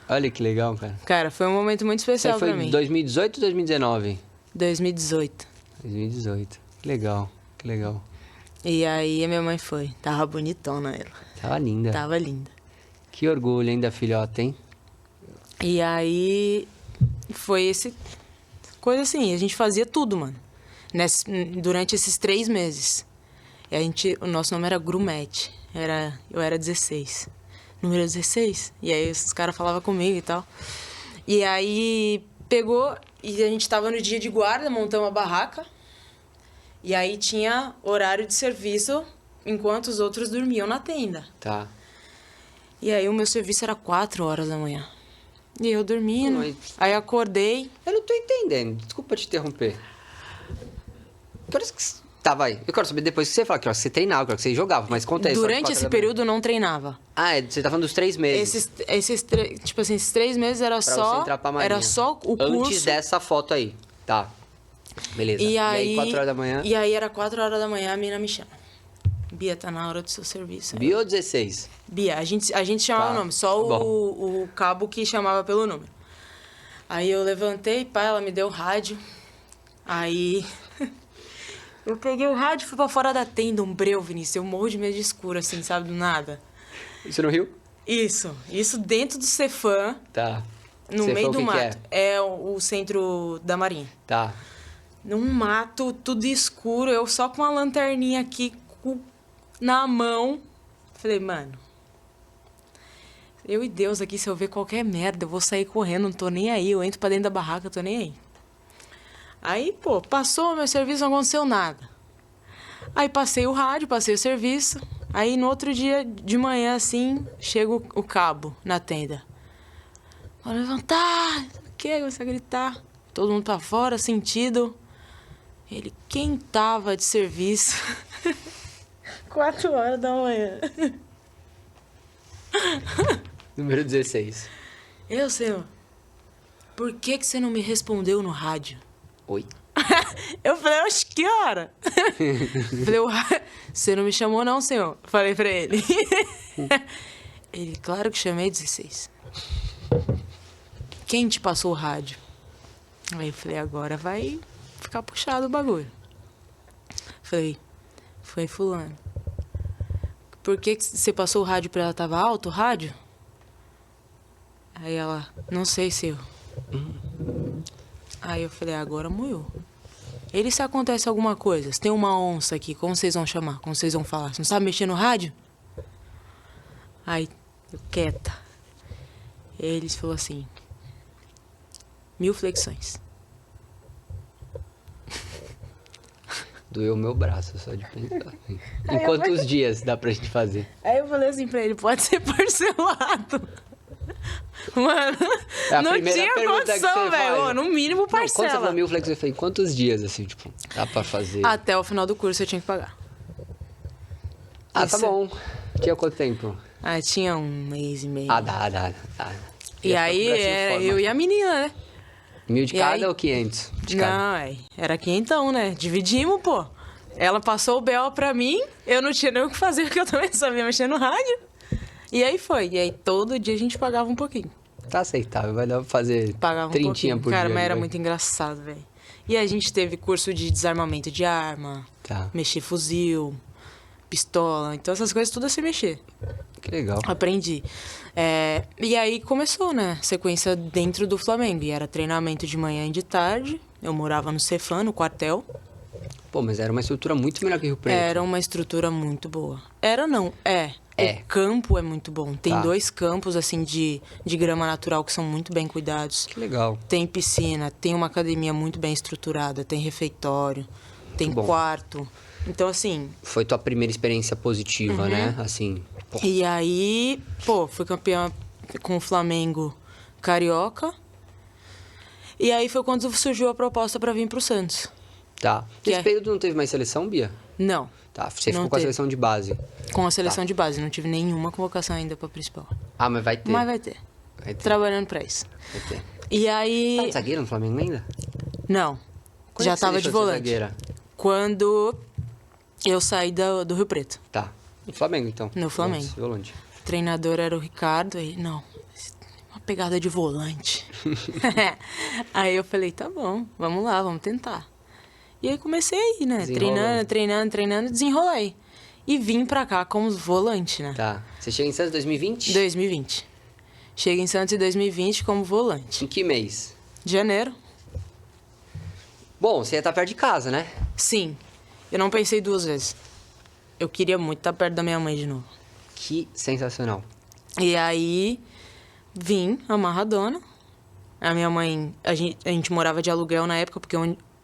Olha que legal, cara. Cara, foi um momento muito Isso especial aí foi pra mim. em 2018 ou 2019? 2018. 2018. Que legal, que legal. E aí a minha mãe foi. Tava bonitona ela. Tava linda. Tava linda. Que orgulho, hein, da filhota, hein? E aí foi esse... Coisa assim, a gente fazia tudo, mano. Durante esses 3 meses. E o nosso nome era Grumete. Eu era 16. Número 16. E aí os caras falavam comigo e tal. E aí pegou e a gente tava no dia de guarda, montamos uma barraca. E aí tinha horário de serviço enquanto os outros dormiam na tenda. Tá. E aí o meu serviço era 4 horas da manhã. E eu dormindo. Mas- Aí acordei. Eu não tô entendendo. Desculpa te interromper. Que horas que... Tá, vai. Eu quero saber depois que você fala, que horas que você treinava, que horas que você jogava, mas conta aí. Durante esse período eu não treinava. Ah, você tá falando dos 3 meses. Esses 3 meses era Pra você só. entrar pra Marinha. Era só o curso. Antes dessa foto aí. Tá. Beleza. E aí, 4 horas da manhã. E aí era 4 horas da manhã, a mina me chama. Bia, tá na hora do seu serviço. Bio ou 16? Bia, a gente chamava Tá, o nome, só bom. o cabo que chamava pelo número. Aí eu levantei, pá, ela me deu o rádio. Aí eu peguei o rádio e fui pra fora da tenda, um breu, Vinícius. Eu morro de medo de escuro, assim, sabe, do nada. Isso no Rio? Isso dentro do Cefam, Tá. no Você meio foi o do que que mato. É o centro da Marinha. Tá. Num mato, tudo escuro, eu só com uma lanterninha aqui na mão. Falei, mano, eu e Deus aqui, se eu ver qualquer merda, eu vou sair correndo, não tô nem aí. Eu entro pra dentro da barraca, tô nem aí. Aí, pô, passou o meu serviço, não aconteceu nada. Aí passei o rádio, passei o serviço. Aí no outro dia de manhã, assim, chega o cabo na tenda. Vou levantar, o que? Começa a gritar. Todo mundo pra fora, sentido. Ele, quem tava de serviço? 4 horas da manhã. Número 16. Eu, senhor, por que você não me respondeu no rádio? Oi? Eu falei, oxe, que hora? Falei, você não me chamou não, senhor? Falei pra ele. Ele, claro que chamei 16. Quem te passou o rádio? Aí eu falei, agora vai ficar puxado o bagulho. Falei, foi fulano. Por que você passou o rádio pra ela? Tava alto o rádio? Aí ela, não sei, senhor. Aí eu falei, agora moiou. Ele, se acontece alguma coisa, se tem uma onça aqui, como vocês vão chamar? Como vocês vão falar? Você não sabe mexer no rádio? Aí, eu quieta. Eles falou assim, 1000 flexões. Doeu o meu braço só de pensar. Em quantos dias dá pra gente fazer? Aí eu falei assim pra ele, pode ser parcelado. Mano, É a não primeira tinha pergunta que você condição, velho. faz. No mínimo Não, quando você parcela. falou 1000 flexões, eu falei, quantos dias, assim, tipo, dá pra fazer? Até o final do curso eu tinha que pagar. Tá isso. bom. Tinha quanto tempo? Ah, tinha 1 mês e meio. Dá. E Ia ficar aí com o bracinho era fora, eu mas- e a menina, né? 1000 de E cada aí- ou 500 de cada? Não, era quinhentão, né? Dividimos, pô. Ela passou o BO pra mim, eu não tinha nem o que fazer, porque eu também sabia mexer no rádio. E aí foi. E aí todo dia a gente pagava um pouquinho. Tá aceitável, vai dar pra fazer Pagava um trintinha pouquinho. por Cara, dia. mas era vai. muito engraçado, velho. E a gente teve curso de desarmamento de arma, Tá, mexer fuzil, pistola. Então essas coisas tudo eu sei mexer. que legal. Aprendi. E aí começou, né? Sequência dentro do Flamengo. E era treinamento de manhã e de tarde. Eu morava no Cefam, no quartel. Pô, mas era uma estrutura muito melhor que Rio Preto. Era uma estrutura muito boa. Era não, é. É. O campo é muito bom. Tem Tá. 2 campos, assim, de grama natural que são muito bem cuidados. Que legal. Tem piscina, tem uma academia muito bem estruturada, tem refeitório, tem Bom. quarto. Então, assim, Foi tua primeira experiência positiva, Uhum. né? Assim, pô, e aí, pô, fui campeã com o Flamengo Carioca. E aí foi quando surgiu a proposta pra vir pro Santos. tá. Que Nesse é- período não teve mais seleção, Bia? Não, Tá, você Não ficou com a teve. seleção de base. com a seleção Tá. de base. Não tive nenhuma convocação ainda pra principal. Ah, mas vai ter. Mas vai ter. Vai ter. Trabalhando pra isso. Vai ter. E aí. Tá de zagueira no Flamengo ainda? Não. Quando já é que você tava de deixou ser volante. zagueira? Quando eu saí do Rio Preto. Tá. No Flamengo, então. No Flamengo. Nossa, volante. O treinador era o Ricardo, aí, não, uma pegada de volante. Aí eu falei, tá bom, vamos lá, vamos tentar. E aí comecei aí, né? Desenrolou. Treinando, desenrolei. E vim pra cá como volante, né? Tá. Você chega em Santos em 2020? 2020. Cheguei em Santos em 2020 como volante. Em que mês? Janeiro? Bom, você ia estar perto de casa, né? Sim. Eu não pensei 2 vezes. Eu queria muito estar perto da minha mãe de novo. Que sensacional. E aí, vim amarradona. A minha mãe, a gente morava de aluguel na época, porque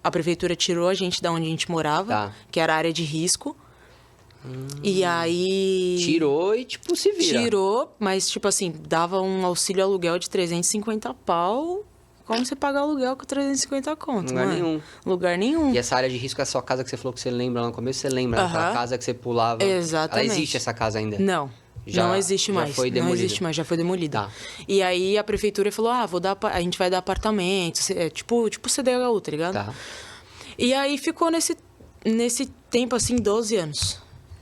a prefeitura tirou a gente da onde a gente morava, Tá. que era área de risco. E aí... Tirou e, tipo, se vira. Tirou, mas, tipo assim, dava um auxílio aluguel de 350 pau. Como você paga aluguel com 350 conto, Lugar mano? nenhum. Lugar nenhum. E essa área de risco é a sua casa que você falou que você lembra lá no começo? Você lembra daquela Aham. casa que você pulava? Exatamente. Ela existe essa casa ainda? Não. Já- não existe já mais. foi Não demolida. existe mais, já foi demolida. Tá. E aí a prefeitura falou: a gente vai dar apartamento, tipo CDHU, tá ligado? Tá. E aí ficou nesse tempo assim, 12 anos.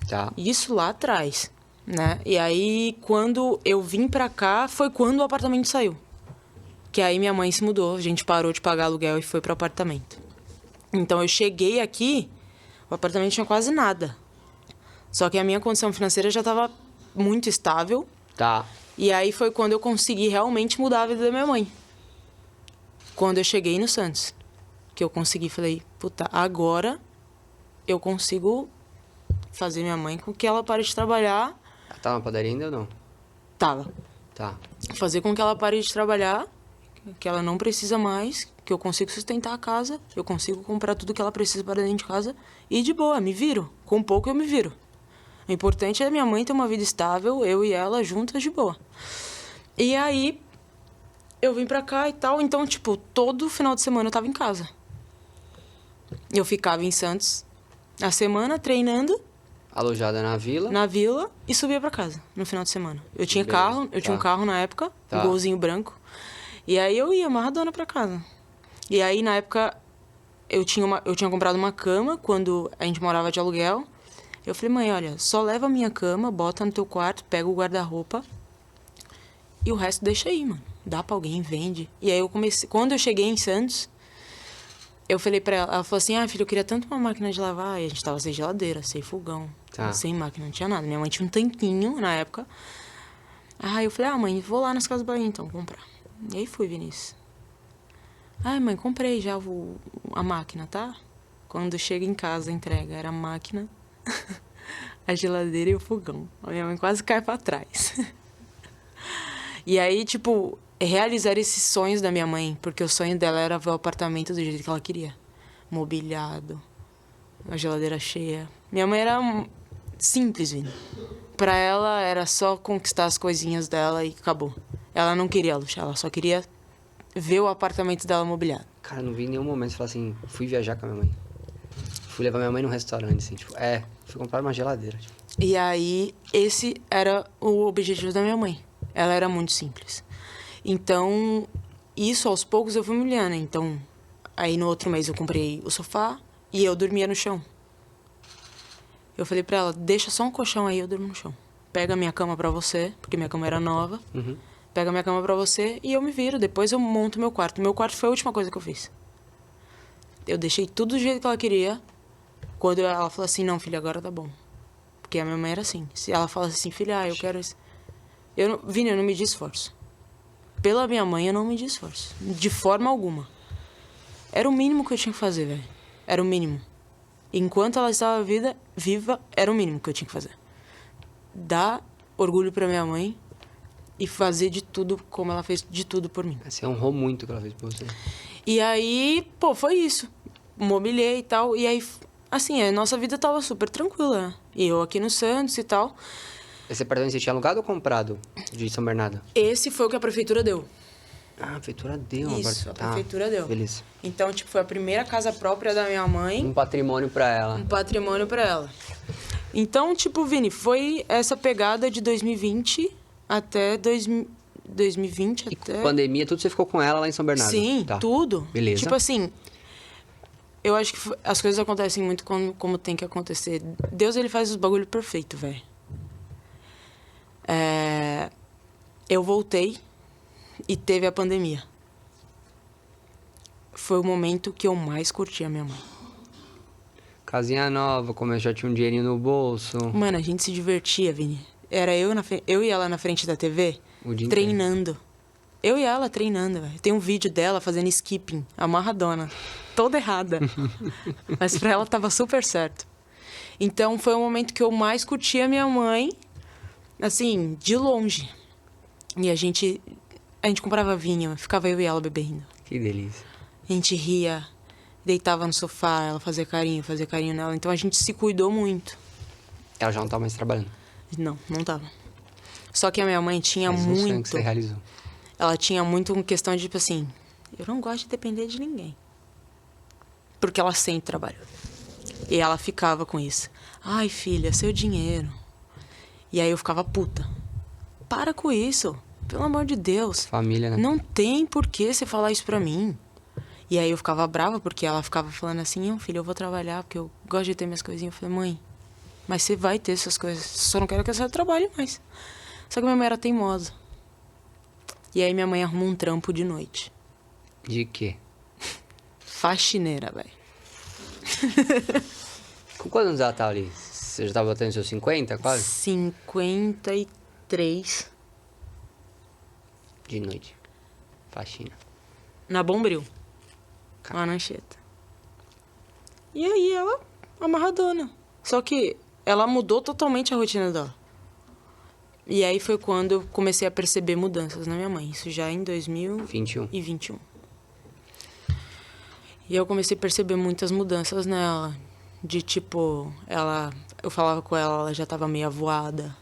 Tá. Isso lá atrás, né? E aí quando eu vim pra cá foi quando o apartamento saiu. Que aí minha mãe se mudou, a gente parou de pagar aluguel e foi pro apartamento. Então eu cheguei aqui, o apartamento tinha quase nada. Só que a minha condição financeira já estava muito estável. Tá. E aí foi quando eu consegui realmente mudar a vida da minha mãe. Quando eu cheguei no Santos. Que eu consegui, falei, puta, agora eu consigo fazer minha mãe com que ela pare de trabalhar. Ela tá na padaria ainda ou não? Tava. Tá. Fazer com que ela pare de trabalhar, que ela não precisa mais, que eu consigo sustentar a casa, eu consigo comprar tudo que ela precisa para dentro de casa e de boa, me viro. Com pouco eu me viro. O importante é minha mãe ter uma vida estável, eu e ela juntas de boa. E aí, eu vim pra cá e tal, então, tipo, todo final de semana eu tava em casa. Eu ficava em Santos a semana treinando Alojada na vila? na vila e subia pra casa no final de semana. Eu tinha Beleza, carro, eu tinha um tá. carro na época, Tá. um golzinho branco. E aí eu ia amarradona pra casa. E aí na época eu tinha comprado uma cama quando a gente morava de aluguel. Eu falei, mãe, olha, só leva a minha cama, bota no teu quarto, pega o guarda-roupa e o resto deixa aí, mano. Dá pra alguém, vende. E aí eu comecei, quando eu cheguei em Santos, eu falei pra ela falou assim, filha, eu queria tanto uma máquina de lavar. E a gente tava sem geladeira, sem fogão, Tá. sem máquina, não tinha nada. Minha mãe tinha um tanquinho na época. Eu falei, mãe, vou lá nas Casas Bahia então, comprar. E aí fui, Vinícius. Ai, mãe, comprei já a máquina, tá? Quando chega em casa, a entrega era a máquina, a geladeira e o fogão. A minha mãe quase cai pra trás. E aí, tipo, realizar esses sonhos da minha mãe, porque o sonho dela era ver o apartamento do jeito que ela queria. Mobiliado, a geladeira cheia. Minha mãe era simples, Vini. Pra ela era só conquistar as coisinhas dela e acabou. Ela não queria luxo, ela só queria ver o apartamento dela mobiliado. Cara, não vi em nenhum momento falar assim, fui viajar com a minha mãe. Fui levar minha mãe num restaurante, assim, tipo, fui comprar uma geladeira. Tipo. E aí, esse era o objetivo da minha mãe. Ela era muito simples. Então, isso aos poucos eu fui me olhando. Então, aí no outro mês eu comprei o sofá e eu dormia no chão. Eu falei pra ela, deixa só um colchão aí, eu durmo no chão. Pega a minha cama pra você, porque minha cama era nova. Uhum. Pega a minha cama pra você e eu me viro. Depois eu monto meu quarto. Meu quarto foi a última coisa que eu fiz. Eu deixei tudo do jeito que ela queria. Quando ela falou assim, não, filha, agora tá bom. Porque a minha mãe era assim. Se ela falasse assim, filha, eu quero isso. Vini, eu não me esforço. Pela minha mãe, eu não me esforço. De forma alguma. Era o mínimo que eu tinha que fazer, velho. Era o mínimo. Enquanto ela estava viva, era o mínimo que eu tinha que fazer. Dar orgulho pra minha mãe e fazer de tudo como ela fez de tudo por mim. Você honrou muito o que ela fez por você. E aí, pô, foi isso. Mobiliei e tal. E aí, assim, a nossa vida tava super tranquila, né? E eu aqui no Santos e tal. Esse apartamento você tinha alugado ou comprado de São Bernardo? Esse foi o que a prefeitura deu. Ah, a prefeitura deu. Isso, a prefeitura deu. Beleza. Então, tipo, foi a primeira casa própria da minha mãe. Um patrimônio pra ela. Um patrimônio pra ela. Então, tipo, Vini, foi essa pegada de 2020 até 2020 E até... com pandemia, tudo você ficou com ela lá em São Bernardo? Sim, Tá. tudo. Beleza. Tipo assim, eu acho que as coisas acontecem muito como tem que acontecer. Deus, ele faz os bagulho perfeito, velho. Eu voltei e teve a pandemia. Foi o momento que eu mais curti a minha mãe. Casinha nova, como eu já tinha um dinheirinho no bolso. Mano, a gente se divertia, Vini. Era eu e ela na frente da TV, O dia treinando. Eu e ela treinando, velho. Tem um vídeo dela fazendo skipping, amarradona. Toda errada. Mas pra ela tava super certo. Então foi o momento que eu mais curti a minha mãe, assim, de longe. E a gente comprava vinho, ficava eu e ela bebendo. Que delícia. A gente ria, deitava no sofá, ela fazia carinho nela. Então a gente se cuidou muito. Ela já não tá mais trabalhando. Não tava. Só que a minha mãe tinha Mas um sonho que muito... você realizou. Ela tinha muito uma questão de, tipo assim, eu não gosto de depender de ninguém. Porque ela sempre trabalhou. E ela ficava com isso. Ai, filha, seu dinheiro. E aí eu ficava puta. Para com isso. Pelo amor de Deus. Família, né? Não tem por que você falar isso pra mim. E aí eu ficava brava porque ela ficava falando assim, filho, eu vou trabalhar porque eu gosto de ter minhas coisinhas. Eu falei, mãe, mas você vai ter essas coisas. Só não quero que você trabalhe mais. Só que minha mãe era teimosa. E aí minha mãe arrumou um trampo de noite. De quê? Faxineira, velho. Com quantos anos ela tava ali? Você já tava batendo seus 50, quase? 53. De noite. Faxina. Na Bombril. Lá na Anchieta. E aí ela, amarradona. Só que ela mudou totalmente a rotina dela. E aí foi quando eu comecei a perceber mudanças na minha mãe. Isso já em 2021. E eu comecei a perceber muitas mudanças nela. De tipo, eu falava com ela, ela já tava meio avoada.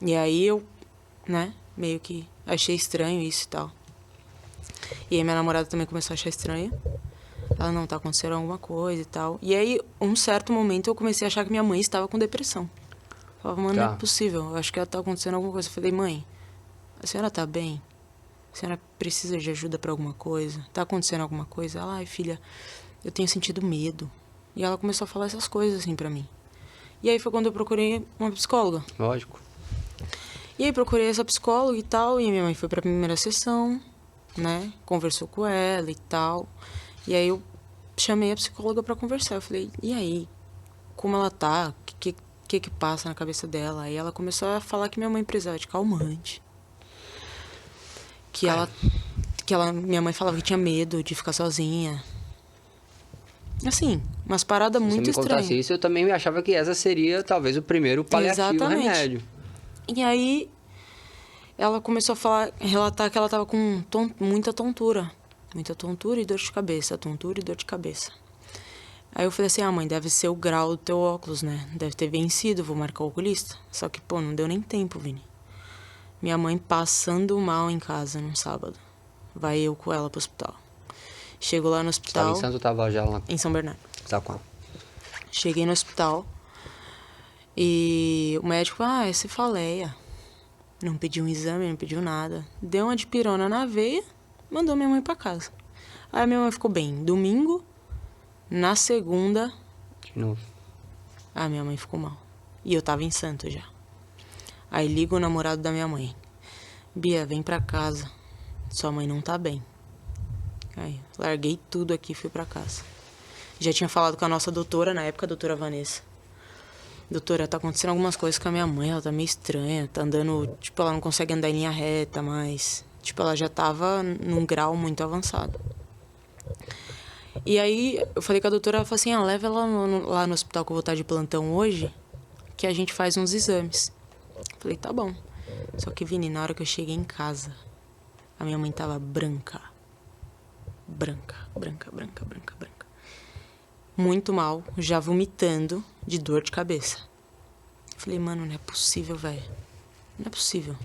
E aí eu, né, meio que achei estranho isso e tal. E aí minha namorada também começou a achar estranho. Ela, não, tá acontecendo alguma coisa e tal. E aí, um certo momento, eu comecei a achar que minha mãe estava com depressão. Eu falava, mano, não é possível. Eu acho que ela tá acontecendo alguma coisa. Eu falei, mãe, a senhora tá bem? A senhora precisa de ajuda pra alguma coisa? Tá acontecendo alguma coisa? Ela, ai, filha, eu tenho sentido medo. E ela começou a falar essas coisas assim pra mim. E aí foi quando eu procurei uma psicóloga. Lógico. E aí procurei essa psicóloga e tal. E a minha mãe foi pra primeira sessão, né? Conversou com ela e tal. E aí eu chamei a psicóloga pra conversar. Eu falei, e aí? Como ela tá? O que passa na cabeça dela? Aí ela começou a falar que minha mãe precisava de calmante. Que ela Minha mãe falava que tinha medo de ficar sozinha. Assim, umas paradas Se muito você me contasse estranhas. isso, eu também achava que essa seria talvez o primeiro paliativo Exatamente. remédio. E aí, ela começou a relatar que ela tava com muita tontura. Muita tontura e dor de cabeça, tontura e dor de cabeça. Aí eu falei assim, mãe, deve ser o grau do teu óculos, né? Deve ter vencido, vou marcar o oculista. Só que, pô, não deu nem tempo, Vini. Minha mãe passando mal em casa num sábado. Vai eu com ela pro hospital. Chego lá no Você estava hospital... em Santo ou tava já lá? Em São Bernardo. Tá com ela. Cheguei no hospital e o médico, é cefaleia. Não pediu um exame, não pediu nada. Deu uma dipirona na veia, mandou minha mãe pra casa. Aí minha mãe ficou bem. Domingo, na segunda, De novo. a minha mãe ficou mal. E eu tava em Santo já. Aí liga o namorado da minha mãe. Bia, vem pra casa. Sua mãe não tá bem. Aí, larguei tudo aqui e fui pra casa. Já tinha falado com a nossa doutora, na época, a doutora Vanessa. Doutora, tá acontecendo algumas coisas com a minha mãe, ela tá meio estranha, tá andando... Tipo, ela não consegue andar em linha reta mais. Tipo, ela já tava num grau muito avançado. E aí, eu falei com a doutora, ela falou assim, leva ela lá no hospital que eu vou estar de plantão hoje, que a gente faz uns exames. Falei, tá bom. Só que, Vini, na hora que eu cheguei em casa, a minha mãe tava branca. Branca. Muito mal, já vomitando de dor de cabeça. Falei, mano, não é possível, velho. Não é possível.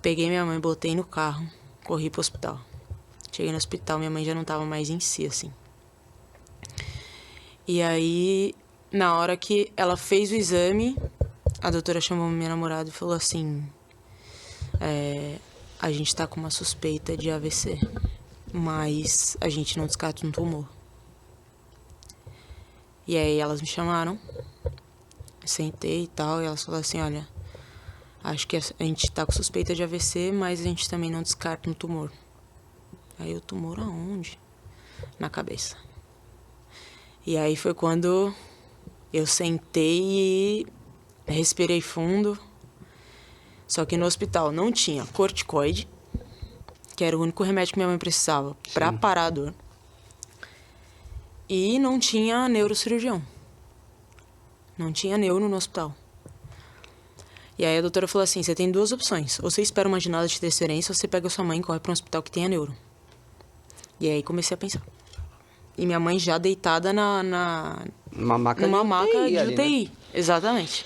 Peguei minha mãe, botei no carro, corri pro hospital. Cheguei no hospital, minha mãe já não tava mais em si, assim. E aí, na hora que ela fez o exame, a doutora chamou minha namorada e falou assim... a gente tá com uma suspeita de AVC, mas a gente não descarta um tumor. E aí elas me chamaram, sentei e tal, e elas falaram assim, olha, acho que a gente tá com suspeita de AVC, mas a gente também não descarta um tumor. Aí o tumor aonde? Na cabeça. E aí foi quando eu sentei e respirei fundo. Só que no hospital não tinha corticoide, que era o único remédio que minha mãe precisava pra parar a dor. E não tinha neurocirurgião. Não tinha neuro no hospital. E aí a doutora falou assim, você tem duas opções. Ou você espera uma janela de transferência, ou você pega a sua mãe e corre para um hospital que tenha neuro. E aí comecei a pensar. E minha mãe já deitada Numa maca de ali, UTI. né? Exatamente.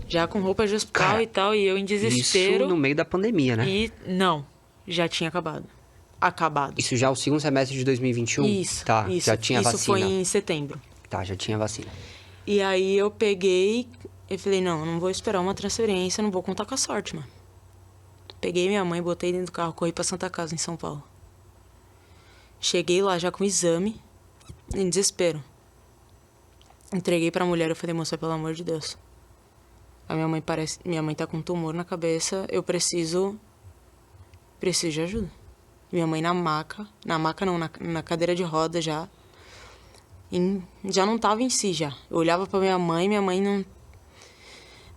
Já com roupa de hospital Cara, e tal, e eu em desespero. Isso no meio da pandemia, né? E não, já tinha acabado. Isso já é o segundo semestre de 2021? Isso, Tá, isso. já tinha isso vacina. Foi em setembro. Tá, já tinha vacina. E aí eu peguei e falei, não vou esperar uma transferência, não vou contar com a sorte, mano. Peguei minha mãe, botei dentro do carro, corri pra Santa Casa, em São Paulo. Cheguei lá já com o exame, em desespero. Entreguei pra mulher, eu falei, moça, pelo amor de Deus. Minha mãe tá com um tumor na cabeça, eu preciso de ajuda. Minha mãe na maca não, na cadeira de roda já. Já não tava em si já. Eu olhava pra minha mãe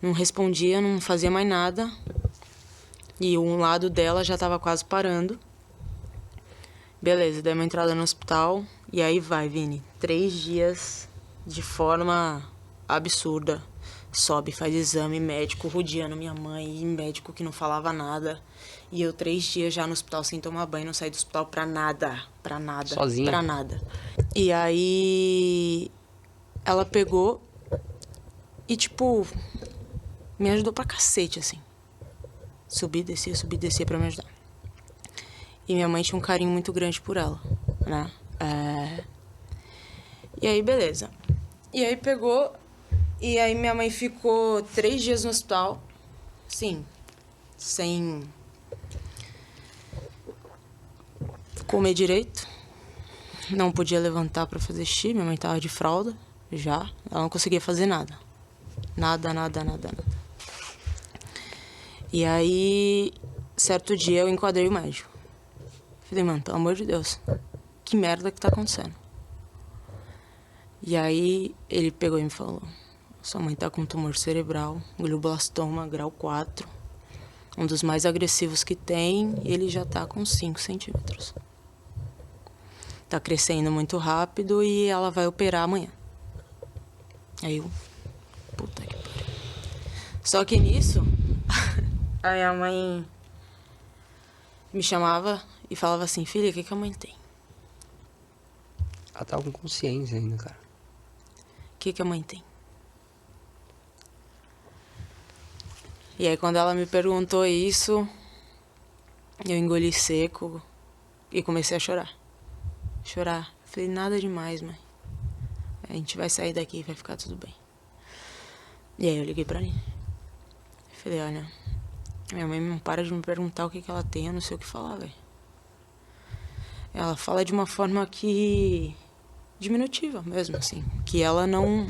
não respondia, não fazia mais nada. E um lado dela já tava quase parando. Beleza, dei uma entrada no hospital. E aí vai, Vini. 3 dias de forma absurda. Sobe, faz exame, médico rodeando minha mãe, médico que não falava nada. E eu 3 dias já no hospital sem tomar banho, não saí do hospital pra nada. Sozinha? Pra nada. E aí ela pegou e, tipo, me ajudou pra cacete, assim. Subi, descia pra me ajudar. E minha mãe tinha um carinho muito grande por ela, né? E aí, beleza. E aí pegou... E aí minha mãe ficou 3 dias no hospital, sim, sem comer direito. Não podia levantar pra fazer xixi, minha mãe tava de fralda já. Ela não conseguia fazer nada. Nada. E aí, certo dia eu enquadrei o médico. Falei, mano, pelo amor de Deus, que merda que tá acontecendo? E aí ele pegou e me falou... Sua mãe tá com tumor cerebral, glioblastoma, grau 4. Um dos mais agressivos que tem, ele já tá com 5 centímetros. Tá crescendo muito rápido e ela vai operar amanhã. Aí eu... Puta que pariu. Só que nisso, a minha mãe me chamava e falava assim, filha, o que a mãe tem? Ela tá com consciência ainda, cara. O que a mãe tem? E aí quando ela me perguntou isso, eu engoli seco e comecei a chorar. Chorar. Falei, nada demais, mãe. A gente vai sair daqui e vai ficar tudo bem. E aí eu liguei pra Aline. Falei, olha, minha mãe não para de me perguntar o que ela tem, eu não sei o que falar, velho. Ela fala de uma forma que... diminutiva mesmo, assim. Que ela não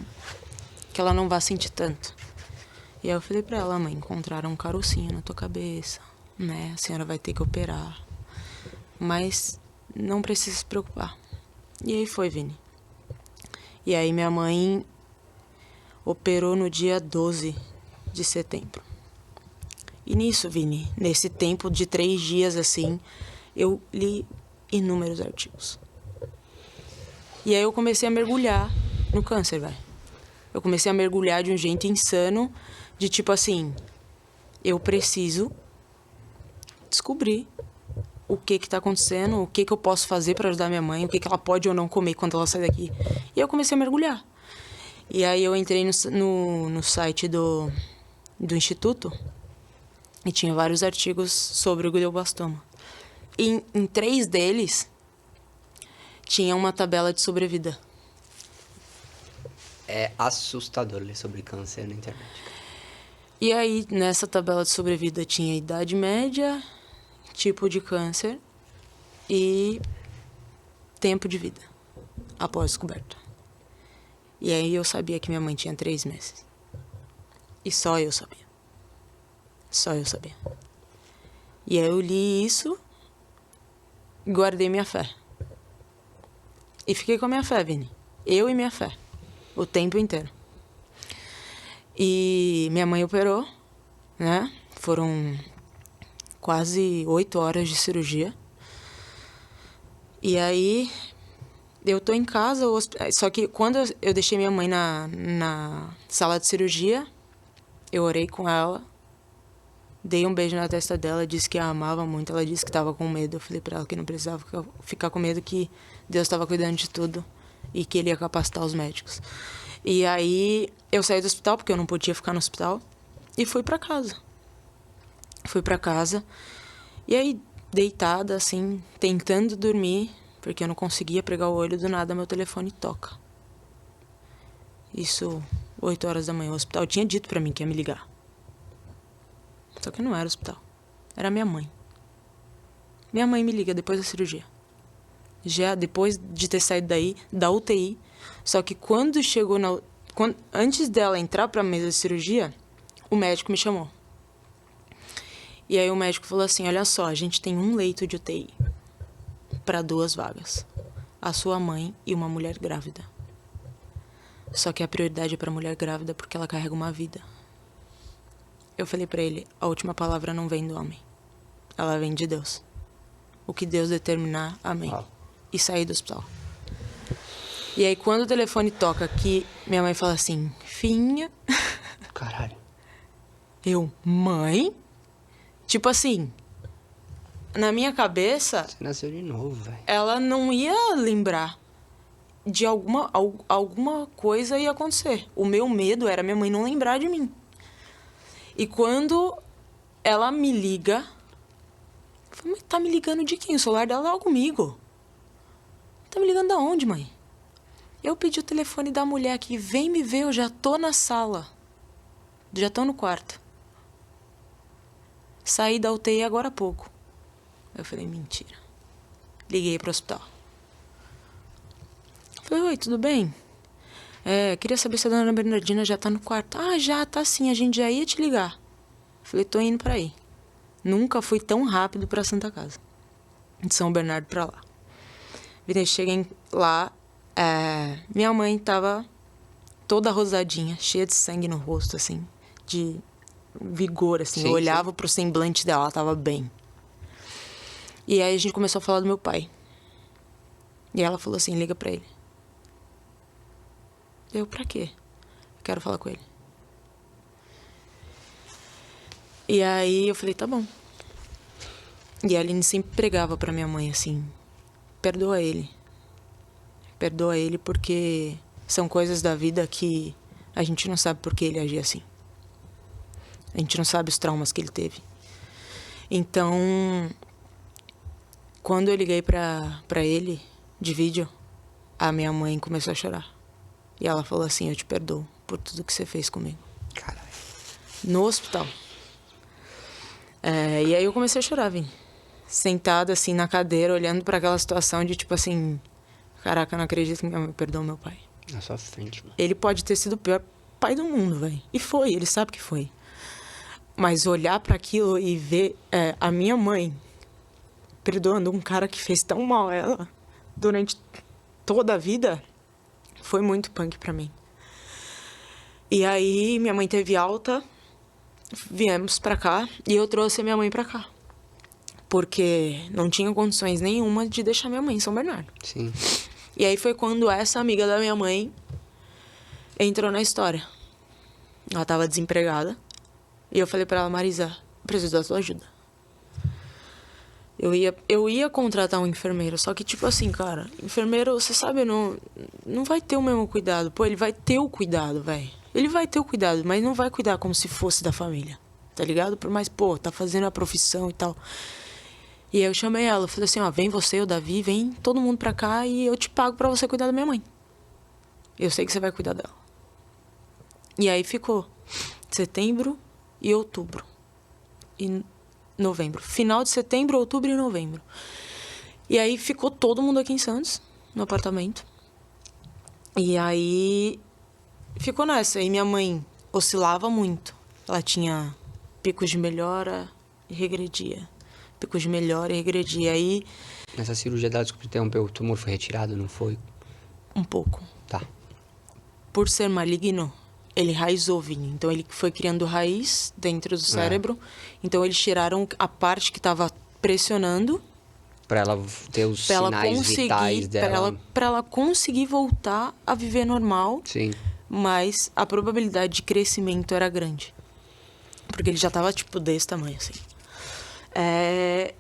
vá sentir tanto. E aí eu falei pra ela, mãe, encontraram um carocinho na tua cabeça, né? A senhora vai ter que operar. Mas não precisa se preocupar. E aí foi, Vini. E aí minha mãe operou no dia 12 de setembro. E nisso, Vini, nesse tempo de 3 dias, assim, eu li inúmeros artigos. E aí eu comecei a mergulhar no câncer, velho. Eu comecei a mergulhar de um jeito insano, de tipo assim, eu preciso descobrir o que tá acontecendo, o que eu posso fazer pra ajudar minha mãe, o que ela pode ou não comer quando ela sai daqui. E eu comecei a mergulhar. E aí eu entrei no site do instituto e tinha vários artigos sobre o glioblastoma. E em 3 deles tinha uma tabela de sobrevida. É assustador ler sobre câncer na internet. E aí, nessa tabela de sobrevida tinha idade média, tipo de câncer e tempo de vida após descoberta. E aí eu sabia que minha mãe tinha 3 meses. E só eu sabia. Só eu sabia. E aí eu li isso e guardei minha fé. E fiquei com a minha fé, Vini. Eu e minha fé. O tempo inteiro. E minha mãe operou, né? Foram quase 8 horas de cirurgia. E aí, eu tô em casa, só que quando eu deixei minha mãe na sala de cirurgia, eu orei com ela, dei um beijo na testa dela, disse que a amava muito, ela disse que tava com medo. Eu falei pra ela que não precisava ficar com medo, que Deus estava cuidando de tudo e que ele ia capacitar os médicos. E aí, eu saí do hospital, porque eu não podia ficar no hospital, e fui pra casa. Fui pra casa, e aí, deitada, assim, tentando dormir, porque eu não conseguia pregar o olho, do nada meu telefone toca. Isso, 8 horas da manhã. O hospital tinha dito pra mim que ia me ligar. Só que não era o hospital. Era minha mãe. Minha mãe me liga depois da cirurgia. Já depois de ter saído daí, da UTI. Só que quando chegou antes dela entrar pra mesa de cirurgia, o médico me chamou. E aí o médico falou assim, olha só, a gente tem um leito de UTI para 2 vagas. A sua mãe e uma mulher grávida. Só que a prioridade é pra mulher grávida porque ela carrega uma vida. Eu falei pra ele, a última palavra não vem do homem. Ela vem de Deus. O que Deus determinar, amém. E saí do hospital. E aí quando o telefone toca aqui, minha mãe fala assim, Finha. Caralho. Eu, mãe? Tipo assim, na minha cabeça... Você nasceu de novo, velho. Ela não ia lembrar de alguma coisa ia acontecer. O meu medo era minha mãe não lembrar de mim. E quando ela me liga... Eu falei, mas tá me ligando de quem? O celular dela tava comigo. Tá me ligando da onde, mãe? Eu pedi o telefone da mulher aqui. Vem me ver, eu já tô na sala. Já tô no quarto. Saí da UTI agora há pouco. Eu falei, mentira. Liguei pro hospital. Falei, oi, tudo bem? Queria saber se a dona Bernardina já tá no quarto. Ah, já, tá sim, a gente já ia te ligar. Falei, tô indo pra aí. Nunca fui tão rápido pra Santa Casa. De São Bernardo pra lá. Cheguei lá, minha mãe tava toda rosadinha, cheia de sangue no rosto, assim, de vigor, assim. Sim, Eu olhava pro semblante dela, ela tava bem. E aí a gente começou a falar do meu pai. E ela falou assim, liga pra ele. Eu, pra quê? Eu quero falar com ele. E aí eu falei, tá bom. E a Aline sempre pregava pra minha mãe, assim, perdoa ele. Perdoa ele porque são coisas da vida que a gente não sabe por que ele agia assim. A gente não sabe os traumas que ele teve. Então, quando eu liguei pra ele de vídeo, a minha mãe começou a chorar. E ela falou assim, eu te perdoo por tudo que você fez comigo. Caralho. No hospital. E aí eu comecei a chorar, Vini. Sentada assim na cadeira, olhando pra aquela situação de tipo assim... Caraca, eu não acredito que minha mãe perdoou meu pai. Na sua frente, mano. Ele pode ter sido o pior pai do mundo, velho. E foi, ele sabe que foi. Mas olhar pra aquilo e ver a minha mãe perdoando um cara que fez tão mal a ela durante toda a vida foi muito punk pra mim. E aí minha mãe teve alta, viemos pra cá e eu trouxe a minha mãe pra cá. Porque não tinha condições nenhuma de deixar minha mãe em São Bernardo. Sim. E aí foi quando essa amiga da minha mãe entrou na história. Ela tava desempregada. E eu falei pra ela, Marisa, preciso da sua ajuda. Eu ia contratar um enfermeiro, só que tipo assim, cara, enfermeiro, você sabe, não vai ter o mesmo cuidado. Pô, ele vai ter o cuidado, velho. Ele vai ter o cuidado, mas não vai cuidar como se fosse da família, tá ligado? Por mais, pô, tá fazendo a profissão e tal. E aí eu chamei ela, eu falei assim, ó, vem você, o Davi, vem todo mundo pra cá e eu te pago pra você cuidar da minha mãe. Eu sei que você vai cuidar dela. E aí ficou setembro e outubro. E novembro. Final de setembro, outubro e novembro. E aí ficou todo mundo aqui em Santos, no apartamento. E aí ficou nessa. E minha mãe oscilava muito. Ela tinha picos de melhora e regredia. Picos de melhora e regredia. Aí... Nessa cirurgia dela, desculpa interromper, o tumor foi retirado, não foi? Um pouco. Tá. Por ser maligno, ele raizou, Vini. Então, ele foi criando raiz dentro do cérebro. Então, eles tiraram a parte que estava pressionando. Pra ela ter os sinais vitais dela. Pra ela conseguir voltar a viver normal. Sim. Mas a probabilidade de crescimento era grande. Porque ele já tava, tipo, desse tamanho, assim.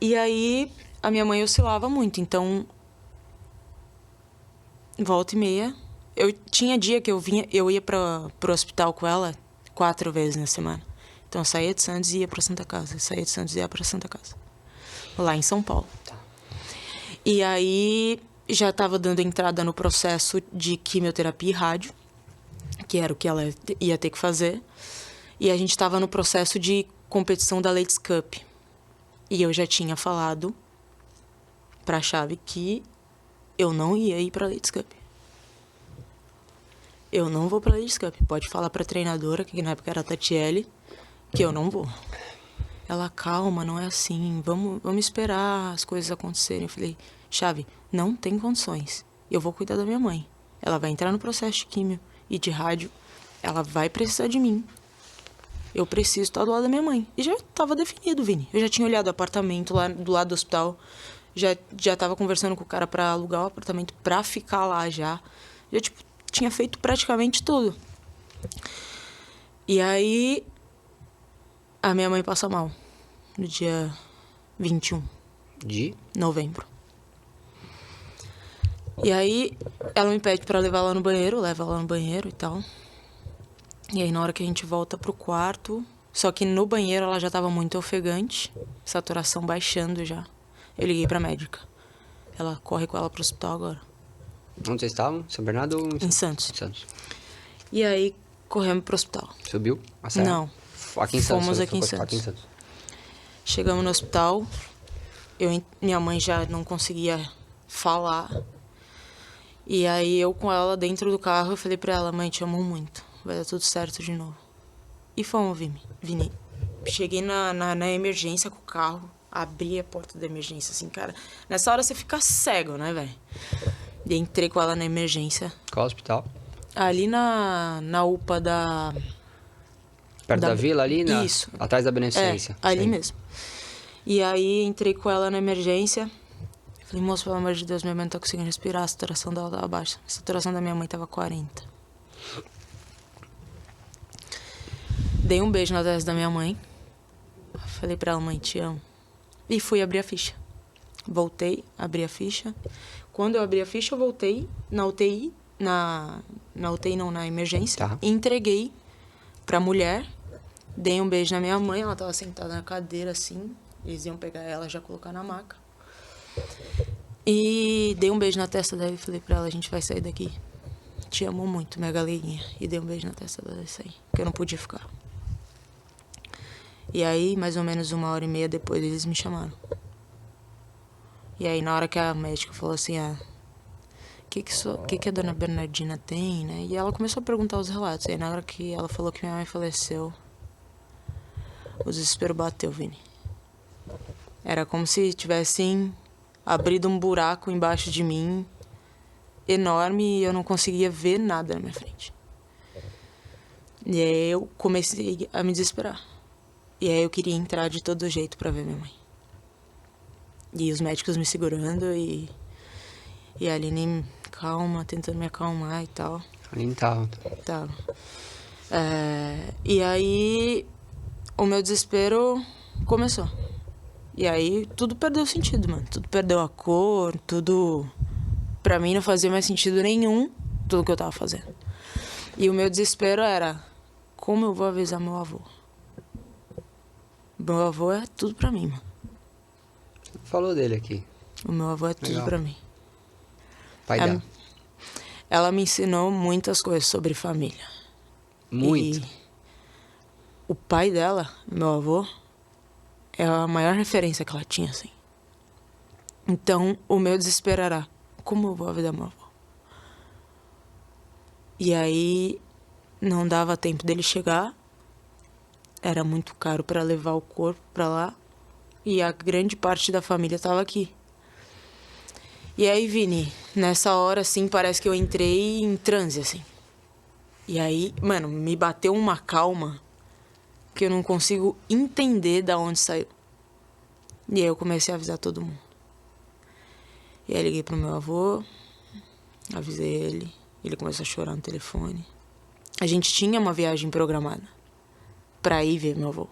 E aí, a minha mãe oscilava muito. Então, volta e meia... Eu tinha dia que eu ia pro hospital com ela 4 vezes na semana. Então eu saía de Santos e ia pra Santa Casa. Saía de Santos e ia pra Santa Casa. Lá em São Paulo. Tá. E aí já tava dando entrada no processo de quimioterapia e rádio, que era o que ela ia ter que fazer. E a gente tava no processo de competição da Ladies Cup. E eu já tinha falado pra Chave que eu não ia ir pra Ladies Cup. Eu não vou pra Ladies Cup. Pode falar pra treinadora, que na época era a Tatiele, que eu não vou. Ela, calma, não é assim. Vamos esperar as coisas acontecerem. Eu falei, Chave, não tem condições. Eu vou cuidar da minha mãe. Ela vai entrar no processo de químio e de rádio. Ela vai precisar de mim. Eu preciso estar do lado da minha mãe. E já estava definido, Vini. Eu já tinha olhado o apartamento lá do lado do hospital. Já tava conversando com o cara pra alugar o apartamento pra ficar lá já. Já, tipo, tinha feito praticamente tudo. E aí, a minha mãe passa mal. No dia 21 De? novembro. E aí, ela me pede pra levar ela no banheiro. Leva ela no banheiro e tal. E aí, na hora que a gente volta pro quarto... Só que no banheiro ela já tava muito ofegante. Saturação baixando já. Eu liguei pra médica. Ela corre com ela pro hospital agora. Onde vocês estavam? São Bernardo ou Em Santos. Em Santos. E aí, corremos pro hospital. Subiu a serra? Não. Aqui em Santos. Fomos aqui em Santos. Aqui em Santos. Chegamos no hospital. Minha mãe já não conseguia falar. E aí, eu com ela dentro do carro, eu falei pra ela, mãe, te amo muito. Vai dar tudo certo de novo. E fomos, Vini. Cheguei na emergência com o carro. Abri a porta da emergência, assim, cara. Nessa hora você fica cego, né, velho? E entrei com ela na emergência. Qual hospital? Ali na UPA Perto da vila ali, né? Isso. Atrás da Beneficência. Ali Sei. mesmo. E aí entrei com ela na emergência. Falei, moço, pelo amor de Deus, minha mãe não tá conseguindo respirar, a saturação dela tava baixa. A saturação da minha mãe tava 40. Dei um beijo na testa da minha mãe. Falei pra ela, mãe, te amo. E fui abrir a ficha. Voltei, abri a ficha. Quando eu abri a ficha, eu voltei na UTI, na UTI não, na emergência. Tá. E entreguei pra mulher. Dei um beijo na minha mãe, ela tava sentada na cadeira assim. Eles iam pegar ela e já colocar na maca. E dei um beijo na testa dela e falei pra ela, a gente vai sair daqui. Te amo muito, minha galerinha. E dei um beijo na testa dela e saí, porque eu não podia ficar. E aí, mais ou menos 1h30 depois, eles me chamaram. E aí, na hora que a médica falou assim, o que a dona Bernardina tem, né? E ela começou a perguntar os relatos. E aí, na hora que ela falou que minha mãe faleceu, o desespero bateu, Vini. Era como se tivessem abrido um buraco embaixo de mim, enorme, e eu não conseguia ver nada na minha frente. E aí eu comecei a me desesperar. E aí eu queria entrar de todo jeito pra ver minha mãe. E os médicos me segurando e a Aline calma, tentando me acalmar e tal. Aline tava. Tava. E aí o meu desespero começou. E aí tudo perdeu sentido, mano. Tudo perdeu a cor, tudo... Pra mim não fazia mais sentido nenhum tudo que eu tava fazendo. E o meu desespero era, como eu vou avisar meu avô? Meu avô é tudo pra mim, mano. Falou dele aqui. O meu avô é tudo Legal. pra mim. Pai dela. Ela me ensinou muitas coisas sobre família. Muito. E o pai dela, meu avô, é a maior referência que ela tinha, assim. Então, o meu desespero era, como eu vou avisar meu avô? E aí, não dava tempo dele chegar. Era muito caro para levar o corpo pra lá. E a grande parte da família estava aqui. E aí, Vini, nessa hora, assim, parece que eu entrei em transe, assim. E aí, mano, me bateu uma calma que eu não consigo entender da onde saiu. E aí eu comecei a avisar todo mundo. E aí liguei pro meu avô, avisei ele, ele começou a chorar no telefone. A gente tinha uma viagem programada pra ir ver meu avô.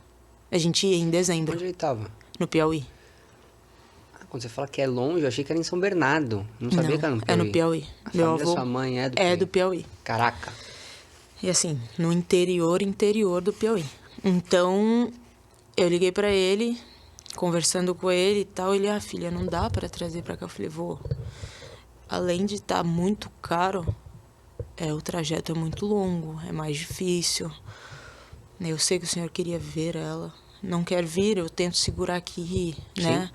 A gente ia em dezembro, Onde ele tava? no Piauí. Quando você fala que é longe, eu achei que era em São Bernardo. Não sabia que era no Piauí. É no Piauí. A Meu família avô da sua mãe é do Piauí. é do Piauí. Caraca. E assim, no interior do Piauí. Então, eu liguei pra ele, conversando com ele e tal. Ele, filha, não dá pra trazer pra cá. Eu falei, vô, além de estar muito caro, o trajeto é muito longo, é mais difícil. Eu sei que o senhor queria ver ela. Não quer vir, eu tento segurar aqui, né?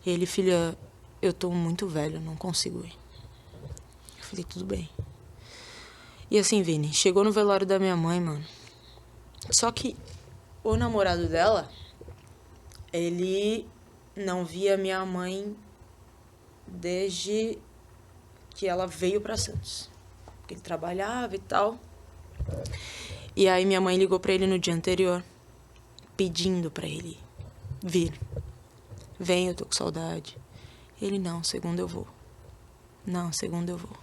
Ele, filha, eu tô muito velho, não consigo ir. Eu falei, tudo bem. E assim, Vini, chegou no velório da minha mãe, mano. Só que o namorado dela, ele não via minha mãe desde que ela veio pra Santos. Porque ele trabalhava e tal. E aí minha mãe ligou pra ele no dia anterior, pedindo pra ele vir. Vem, eu tô com saudade. Ele, não, segunda eu vou. Não, segunda eu vou.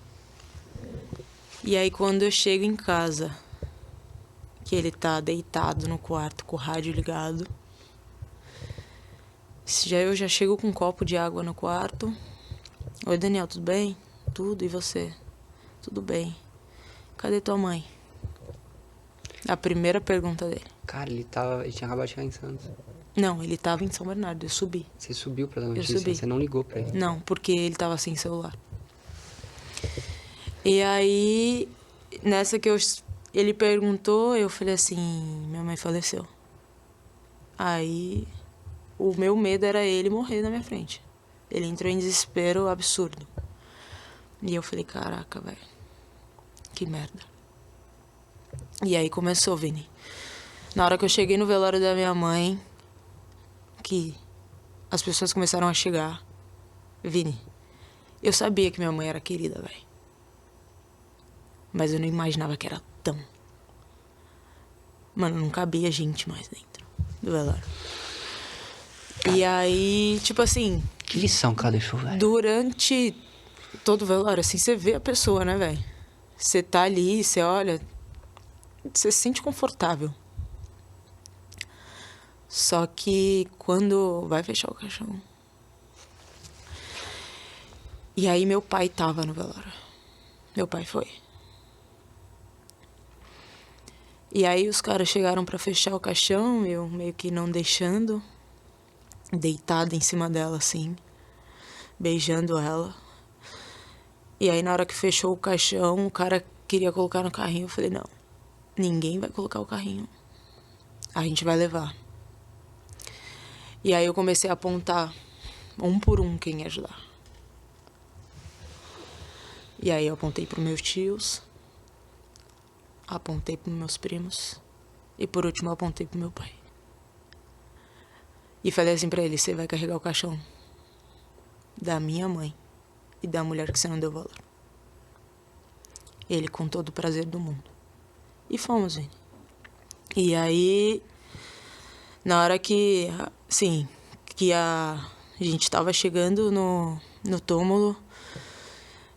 E aí quando eu chego em casa, que ele tá deitado no quarto com o rádio ligado, eu já chego com um copo de água no quarto. Oi, Daniel, tudo bem? Tudo, e você? Tudo bem. Cadê tua mãe? A primeira pergunta dele. Cara, ele tinha acabado de chegar em Santos. Não, ele tava em São Bernardo, eu subi. Você subiu pra dar notícia, subi. você não ligou pra ele. Não, porque ele tava sem celular. E aí, nessa que ele perguntou, eu falei assim, minha mãe faleceu. Aí, o meu medo era ele morrer na minha frente. Ele entrou em desespero absurdo. E eu falei, caraca, velho, que merda. E aí começou, Vini. Na hora que eu cheguei no velório da minha mãe, que as pessoas começaram a chegar, Vini, eu sabia que minha mãe era querida, velho. Mas eu não imaginava que era tão. Mano, não cabia gente mais dentro do velório. E aí, tipo assim... Que lição que ela deixou, velho. Durante todo o velório, assim, você vê a pessoa, né, velho? Você tá ali, você olha... Você se sente confortável. Só que quando vai fechar o caixão... E aí meu pai tava no velório. Meu pai foi. E aí os caras chegaram pra fechar o caixão, eu meio que não deixando, deitada em cima dela, assim, beijando ela. E aí na hora que fechou o caixão, o cara queria colocar no carrinho, eu falei, não, ninguém vai colocar o carrinho. A gente vai levar. E aí eu comecei a apontar, um por um, quem ia ajudar. E aí eu apontei pros meus tios, apontei pros meus primos e por último eu apontei pro meu pai. E falei assim pra ele, você vai carregar o caixão da minha mãe e da mulher que você não deu valor. Ele com todo o prazer do mundo. E fomos, Vini. E aí, na hora que, sim, que a gente tava chegando no túmulo,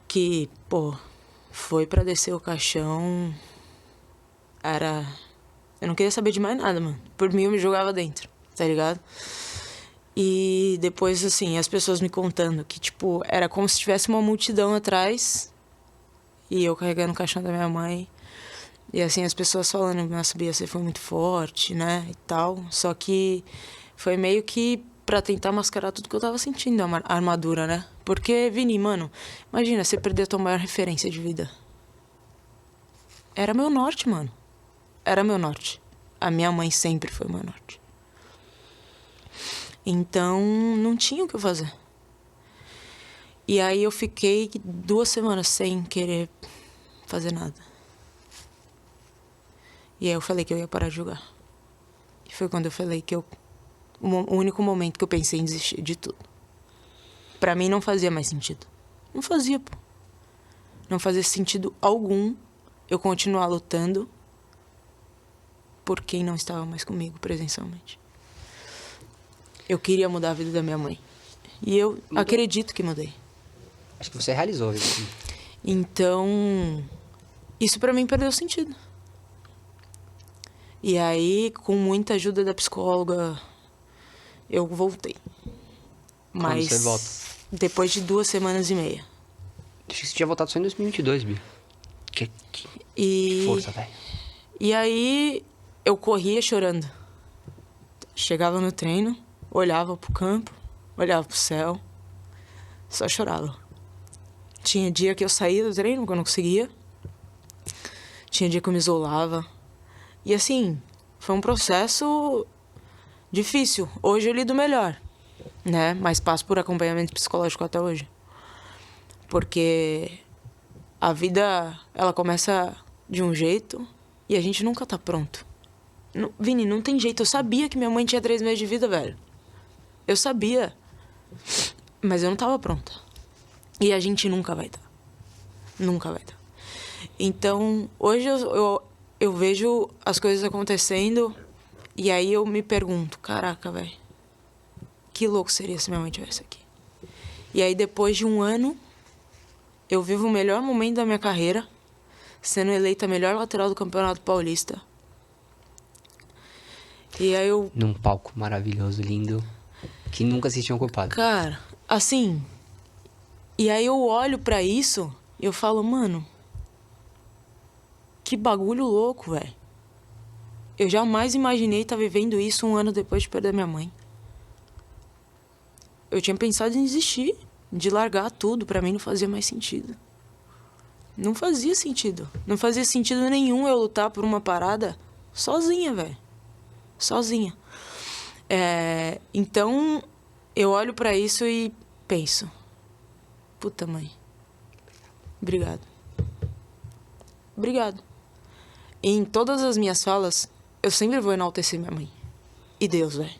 que, pô, foi pra descer o caixão, eu não queria saber de mais nada, mano. Por mim eu me jogava dentro, tá ligado? E depois, assim, as pessoas me contando que, tipo, era como se tivesse uma multidão atrás e eu carregando o caixão da minha mãe. E, assim, as pessoas falando, nossa, Bia, você foi muito forte, né, e tal. Só que foi meio que pra tentar mascarar tudo que eu tava sentindo, a armadura, né? Porque, Vini, mano, imagina você perder a tua maior referência de vida. Era meu norte, mano. Era meu norte. A minha mãe sempre foi meu norte. Então, não tinha o que eu fazer. E aí eu fiquei 2 semanas sem querer fazer nada. E aí eu falei que eu ia parar de jogar. E foi quando eu falei que o único momento que eu pensei em desistir de tudo. Pra mim não fazia mais sentido. Não fazia, pô. Não fazia sentido algum eu continuar lutando por quem não estava mais comigo presencialmente. Eu queria mudar a vida da minha mãe. E eu acredito que mudei. Acho que você realizou, viu? Então, isso pra mim perdeu sentido. E aí, com muita ajuda da psicóloga, eu voltei. Mas você volta? depois de 2 semanas e meia. Acho que você tinha voltado só em 2022, Bia. Que E força, velho. E aí, eu corria chorando. Chegava no treino, olhava pro campo, olhava pro céu, só chorava. Tinha dia que eu saía do treino, que eu não conseguia. Tinha dia que eu me isolava. E assim, foi um processo difícil. Hoje eu lido melhor, né? Mas passo por acompanhamento psicológico até hoje. Porque a vida, ela começa de um jeito e a gente nunca tá pronto. Vini, não tem jeito. Eu sabia que minha mãe tinha 3 meses de vida, velho. Eu sabia. Mas eu não tava pronta. E a gente nunca vai estar. Nunca vai estar. Então, hoje eu vejo as coisas acontecendo e aí eu me pergunto, caraca, velho, que louco seria se minha mãe estivesse aqui. E aí, depois de 1 ano, eu vivo o melhor momento da minha carreira, sendo eleita a melhor lateral do Campeonato Paulista. E aí eu... Num palco maravilhoso, lindo, que nunca se tinha ocupado. Cara, assim... E aí eu olho pra isso e eu falo, mano... Que bagulho louco, velho. Eu jamais imaginei estar vivendo isso 1 ano depois de perder minha mãe. Eu tinha pensado em desistir, de largar tudo. Pra mim não fazia mais sentido. Não fazia sentido. Não fazia sentido nenhum eu lutar por uma parada sozinha, velho. Sozinha. Então, eu olho pra isso e penso... Puta, mãe. Obrigado. Obrigado. E em todas as minhas falas, eu sempre vou enaltecer minha mãe. E Deus, velho.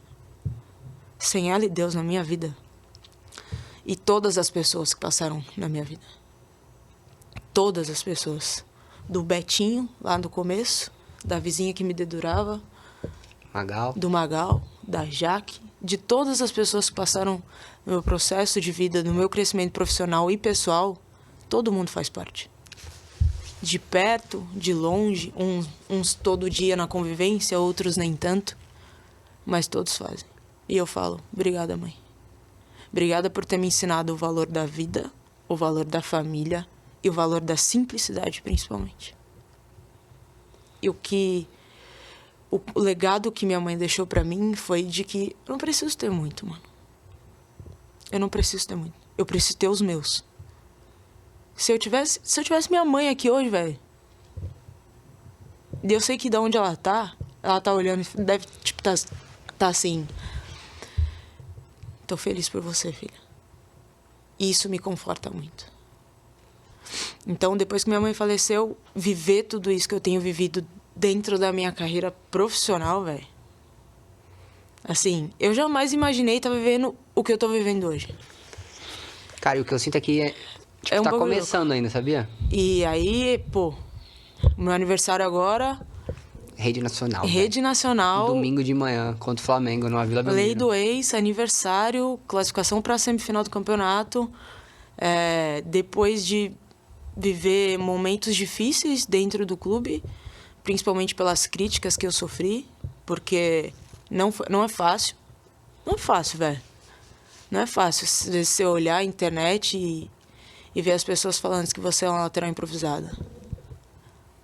Sem ela e Deus na minha vida. E todas as pessoas que passaram na minha vida. Todas as pessoas. Do Betinho, lá no começo, da vizinha que me dedurava, Magal. do Magal, da Jaque, de todas as pessoas que passaram no meu processo de vida, no meu crescimento profissional e pessoal, todo mundo faz parte. De perto, de longe, uns todo dia na convivência, outros nem tanto, mas todos fazem. E eu falo, obrigada, mãe. Obrigada por ter me ensinado o valor da vida, o valor da família e o valor da simplicidade, principalmente. E o legado que minha mãe deixou pra mim foi de que eu não preciso ter muito, mano. Eu não preciso ter muito. Eu preciso ter os meus. Se eu tivesse minha mãe aqui hoje, velho. E eu sei que de onde ela tá olhando e deve, tipo, tá assim. Tô feliz por você, filha. E isso me conforta muito. Então, depois que minha mãe faleceu, viver tudo isso que eu tenho vivido dentro da minha carreira profissional, velho. Assim, eu jamais imaginei estar vivendo o que eu tô vivendo hoje. Cara, e o que eu sinto aqui é... Tipo, tá começando ainda, sabia? E aí, pô, meu aniversário agora... Rede Nacional. Rede Nacional. Domingo de manhã, contra o Flamengo, numa Vila Belmiro. Lei do ex, aniversário, classificação pra semifinal do campeonato. Depois de viver momentos difíceis dentro do clube, principalmente pelas críticas que eu sofri, porque não é fácil. Não é fácil, velho. Não é fácil você olhar a internet e ver as pessoas falando que você é uma lateral improvisada.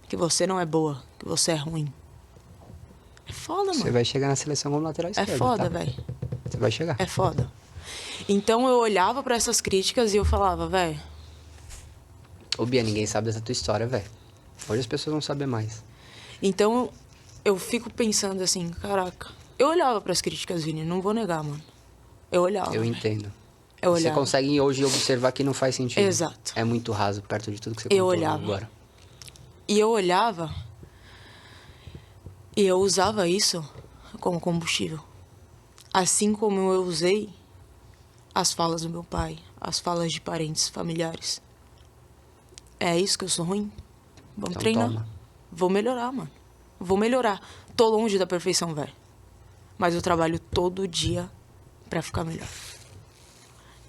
Que você não é boa, que você é ruim. É foda, mano. Você vai chegar na seleção como lateral esquerdo, É foda, tá? velho. Você vai chegar. É foda. Então eu olhava pra essas críticas e eu falava, velho... Ô, Bia, ninguém sabe dessa tua história, velho. Hoje as pessoas vão saber mais. Então eu fico pensando assim, caraca... Eu olhava pras críticas, Vini, não vou negar, mano. Eu olhava. Eu entendo. Eu olhava. Você consegue hoje observar que não faz sentido. Exato. É muito raso perto de tudo que você Eu contou olhava. agora. E eu olhava e eu usava isso como combustível. Assim como eu usei as falas do meu pai, as falas de parentes, familiares. É isso que eu sou ruim? Vamos Então treinar. toma. Vou melhorar, mano. Vou melhorar. Tô longe da perfeição, velho. Mas eu trabalho todo dia pra ficar melhor.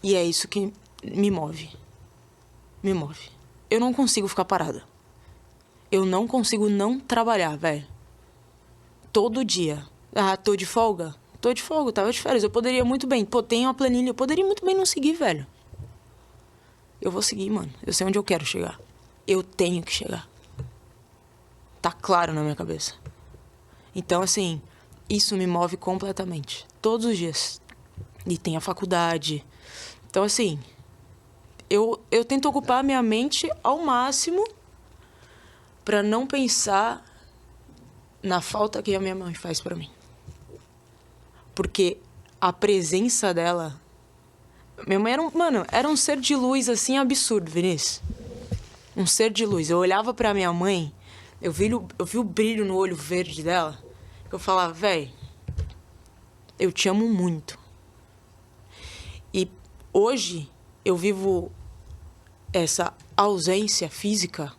E é isso que me move. Me move. Eu não consigo ficar parada. Eu não consigo não trabalhar, velho. Todo dia. Ah, tô de folga? Tô de folga, tava de férias. Eu poderia muito bem. Pô, tenho uma planilha. Eu poderia muito bem não seguir, velho. Eu vou seguir, mano. Eu sei onde eu quero chegar. Eu tenho que chegar. Tá claro na minha cabeça. Então, assim, isso me move completamente. Todos os dias. E tem a faculdade. Então, assim, eu tento ocupar a minha mente ao máximo pra não pensar na falta que a minha mãe faz pra mim. Porque a presença dela... Minha mãe era um ser de luz, assim, absurdo, Vinícius. Um ser de luz. Eu olhava pra minha mãe, eu vi o brilho no olho verde dela. Eu falava, véi, eu te amo muito. E hoje eu vivo essa ausência física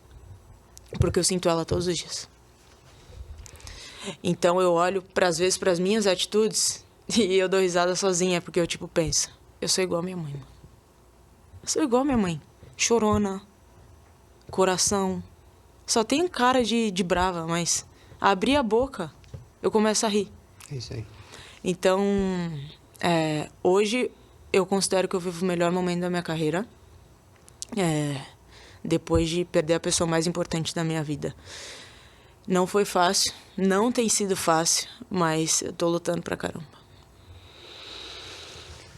porque eu sinto ela todos os dias. Então eu olho, às vezes, pras minhas atitudes e eu dou risada sozinha, porque eu, tipo, penso, eu sou igual a minha mãe, mano. Eu sou igual a minha mãe. Chorona, coração. Só tenho cara de brava, mas abrir a boca, eu começo a rir. É isso aí. Então, hoje eu considero que eu vivo o melhor momento da minha carreira. Depois de perder a pessoa mais importante da minha vida. Não foi fácil, não tem sido fácil, mas eu tô lutando pra caramba.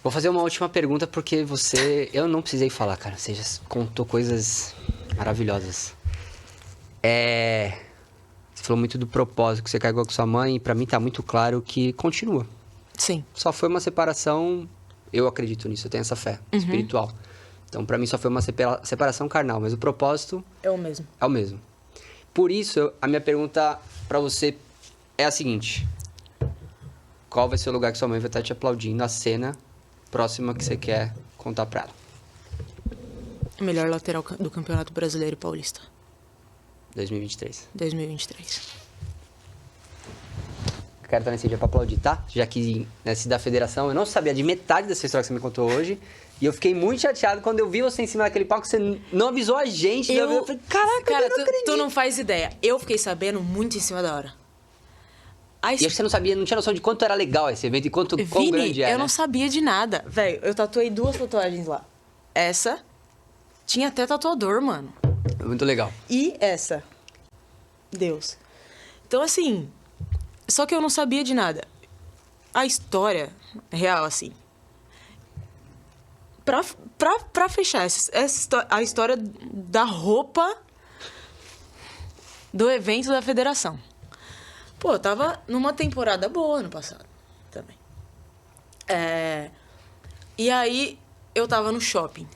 Vou fazer uma última pergunta porque eu não precisei falar, cara. Você já contou coisas maravilhosas. Você falou muito do propósito que você carregou com sua mãe e pra mim tá muito claro que continua. Sim. Só foi uma separação, eu acredito nisso, eu tenho essa fé espiritual. Então, pra mim, só foi uma separação carnal, mas o propósito... É o mesmo. É o mesmo. Por isso, a minha pergunta pra você é a seguinte. Qual vai ser o lugar que sua mãe vai estar te aplaudindo, a cena próxima que você quer contar pra ela? Melhor lateral do Campeonato Brasileiro e Paulista. 2023. 2023. quero estar nesse dia pra aplaudir, tá? Já que nesse da federação eu não sabia de metade dessa história que você me contou hoje. E eu fiquei muito chateado quando eu vi você em cima daquele palco, você não avisou a gente. Eu falei, caraca, cara, eu não acredito. tu não faz ideia. Eu fiquei sabendo muito em cima da hora. E acho que você não sabia, não tinha noção de quanto era legal esse evento e quão grande era. Eu não sabia de nada. Velho, eu tatuei 2 tatuagens lá. Essa tinha até tatuador, mano. Muito legal. E essa. Deus. Então, assim... Só que eu não sabia de nada. A história real, assim... Pra fechar, a história da roupa do evento da federação. Pô, eu tava numa temporada boa ano passado também. E aí, eu tava no shopping.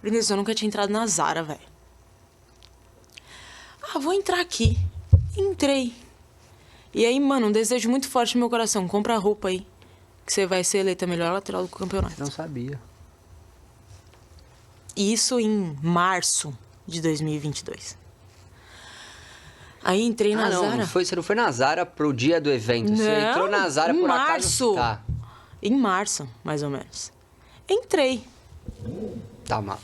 Vinícius, eu nunca tinha entrado na Zara, velho. Vou entrar aqui. Entrei. E aí, mano, um desejo muito forte no meu coração. Compra a roupa aí, que você vai ser eleita a melhor lateral do campeonato. Não sabia. Isso em março de 2022. Aí entrei na Zara. Você não foi na Zara pro dia do evento. Você entrou na Zara por março. acaso? Tá. Em março, mais ou menos. Entrei. Tá mal.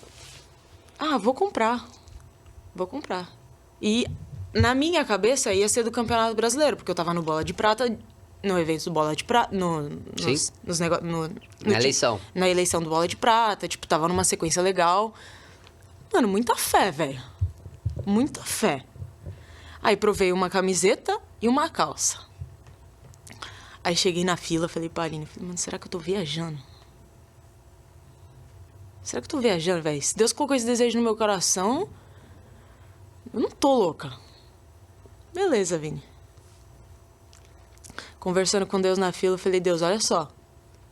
Vou comprar. E na minha cabeça ia ser do Campeonato Brasileiro, porque eu tava no Bola de Prata, no evento do Bola de Prata, na eleição. Na eleição do Bola de Prata, tipo, tava numa sequência legal. Mano, muita fé, velho. Muita fé. Aí provei uma camiseta e uma calça. Aí cheguei na fila, falei pra Aline, mano, será que eu tô viajando? Será que eu tô viajando, velho? Se Deus colocou esse desejo no meu coração, eu não tô louca. Beleza, Vini. Conversando com Deus na fila, eu falei, Deus, olha só.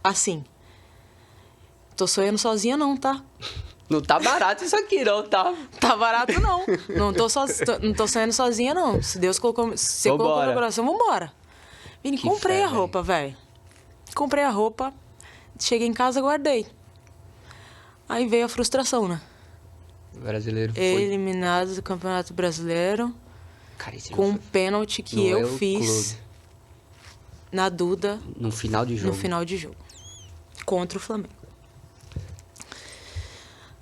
Assim, tô sonhando sozinha não, tá? Não tá barato isso aqui, não, tá? Tá barato, não. Não tô sonhando sozinha, não. Se Deus colocou... Se colocou no meu coração, vambora. Vini, comprei a roupa, velho. Comprei a roupa. Cheguei em casa, guardei. Aí veio a frustração, né? O brasileiro foi eliminado do Campeonato Brasileiro. Cara, com um pênalti que eu fiz na Duda. No final de jogo. No final de jogo. Contra o Flamengo.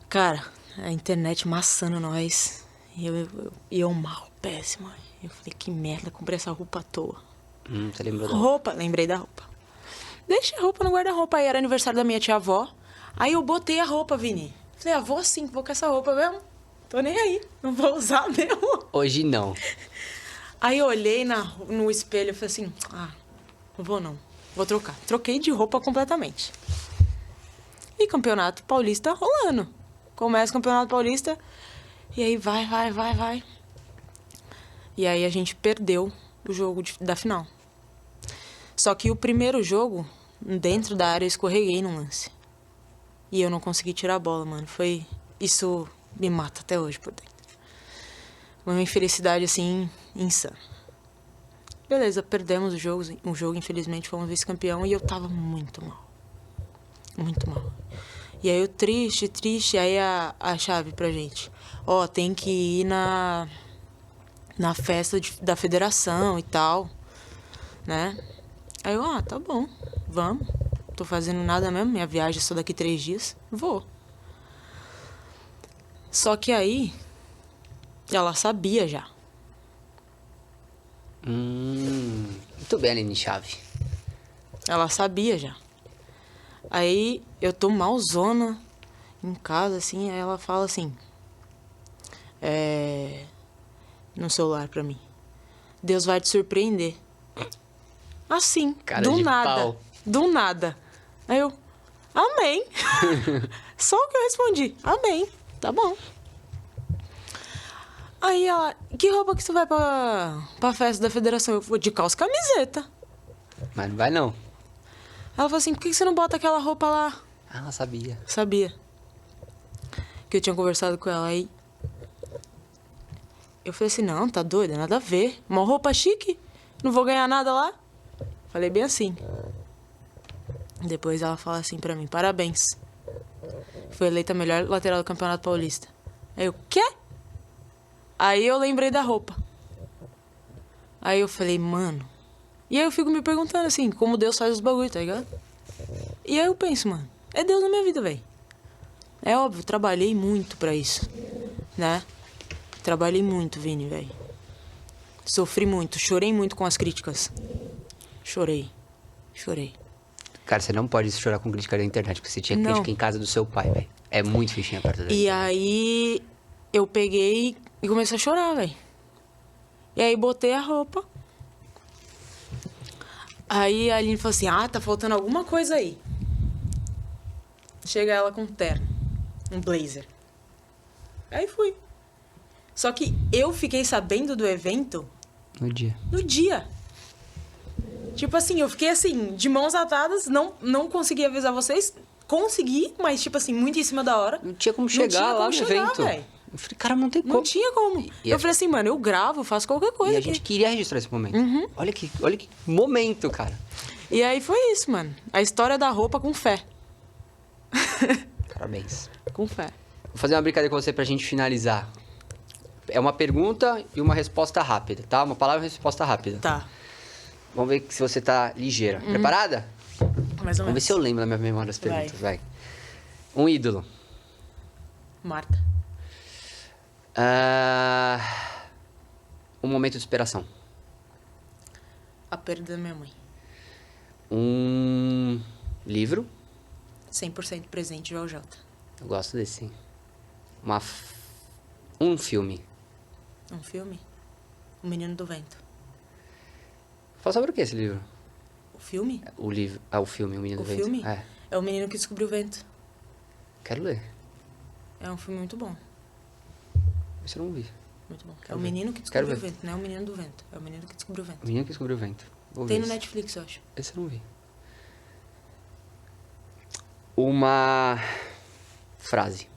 Cara, a internet maçando nós. E eu mal, péssimo. Eu falei, que merda, comprei essa roupa à toa. Você lembrou da roupa? Lembrei da roupa. Deixei a roupa no guarda-roupa. Aí era aniversário da minha tia-avó. Aí eu botei a roupa, Vini. Falei, vou sim, vou com essa roupa mesmo. Tô nem aí, não vou usar mesmo. Hoje não. Aí eu olhei no espelho e falei assim, não vou não, vou trocar. Troquei de roupa completamente. E Campeonato Paulista rolando. Começa o Campeonato Paulista e aí vai. E aí a gente perdeu o jogo da final. Só que o primeiro jogo, dentro da área, eu escorreguei num lance. E eu não consegui tirar a bola, mano. Isso me mata até hoje por dentro. Uma infelicidade, assim, insana. Beleza, perdemos o jogo, infelizmente, fomos vice-campeão e eu tava muito mal. Muito mal. E aí eu triste, aí a chave pra gente. Tem que ir na festa da federação e tal, né? Aí eu, tá bom, vamos. Tô fazendo nada mesmo, minha viagem é só daqui 3 dias. Vou. Só que aí, ela sabia já. Muito bem, Aline Chave. Ela sabia já. Aí eu tô malzona em casa, assim, aí ela fala assim, no celular pra mim, Deus vai te surpreender. Assim, cara do de nada. Pau. Do nada. Aí eu, amém. Só o que eu respondi, amém, tá bom. Aí ela, que roupa que você vai pra festa da federação? Eu vou de calça e camiseta. Mas não vai não. Ela falou assim, por que você não bota aquela roupa lá? Ela sabia. Sabia. Que eu tinha conversado com ela aí. Eu falei assim, não, tá doida, nada a ver. Uma roupa chique, não vou ganhar nada lá. Falei bem assim. Depois ela fala assim pra mim, parabéns. Foi eleita a melhor lateral do Campeonato Paulista. Aí eu, quê? Aí eu lembrei da roupa. Aí eu falei, mano, E aí eu fico me perguntando, assim, como Deus faz os bagulho, tá ligado? E aí eu penso, mano, é Deus na minha vida, velho. É óbvio, trabalhei muito pra isso, né? Trabalhei muito, Vini, velho. Sofri muito, chorei muito com as críticas. Chorei. Cara, você não pode chorar com crítica da internet, porque você tinha crítica em casa do seu pai, velho. É muito fichinha perto dele. E aí eu peguei e comecei a chorar, velho. E aí botei a roupa. Aí a Aline falou assim, tá faltando alguma coisa aí. Chega ela com um terno, um blazer. Aí fui. Só que eu fiquei sabendo do evento... No dia. Tipo assim, eu fiquei assim, de mãos atadas, não consegui avisar vocês. Consegui, mas tipo assim, muito em cima da hora. Não tinha como chegar lá no evento. Véio. Eu falei, cara, não tem como. Não tinha como. Eu falei assim, mano, eu gravo, faço qualquer coisa. E a gente queria registrar esse momento. Olha que momento, cara. E aí foi isso, mano. A história da roupa com fé. Parabéns. Com fé. Vou fazer uma brincadeira com você pra gente finalizar. É uma pergunta e uma resposta rápida, tá? Uma palavra e uma resposta rápida. Tá. Vamos ver se você tá ligeira. Preparada? Mais ou Vamos ver menos. se eu lembro da minha memória das perguntas. Vai. Um ídolo. Marta. Um momento de inspiração. A perda da minha mãe. Um livro. 100% presente, Joel J. Eu gosto desse, sim. Um filme. Um filme? O Menino do Vento. Fala sobre o que esse livro? O filme? O livro. O filme, O Menino do Vento. O filme? É. É o menino que descobriu o vento. Quero ler. É um filme muito bom. Esse eu não vi. Muito bom. Quero é o ver. menino que descobriu o vento, não é o menino do vento. É o menino que descobriu o vento. O Menino que Descobriu o Vento. Vou Tem ver no esse. Netflix, eu acho. Esse eu não vi. Uma frase.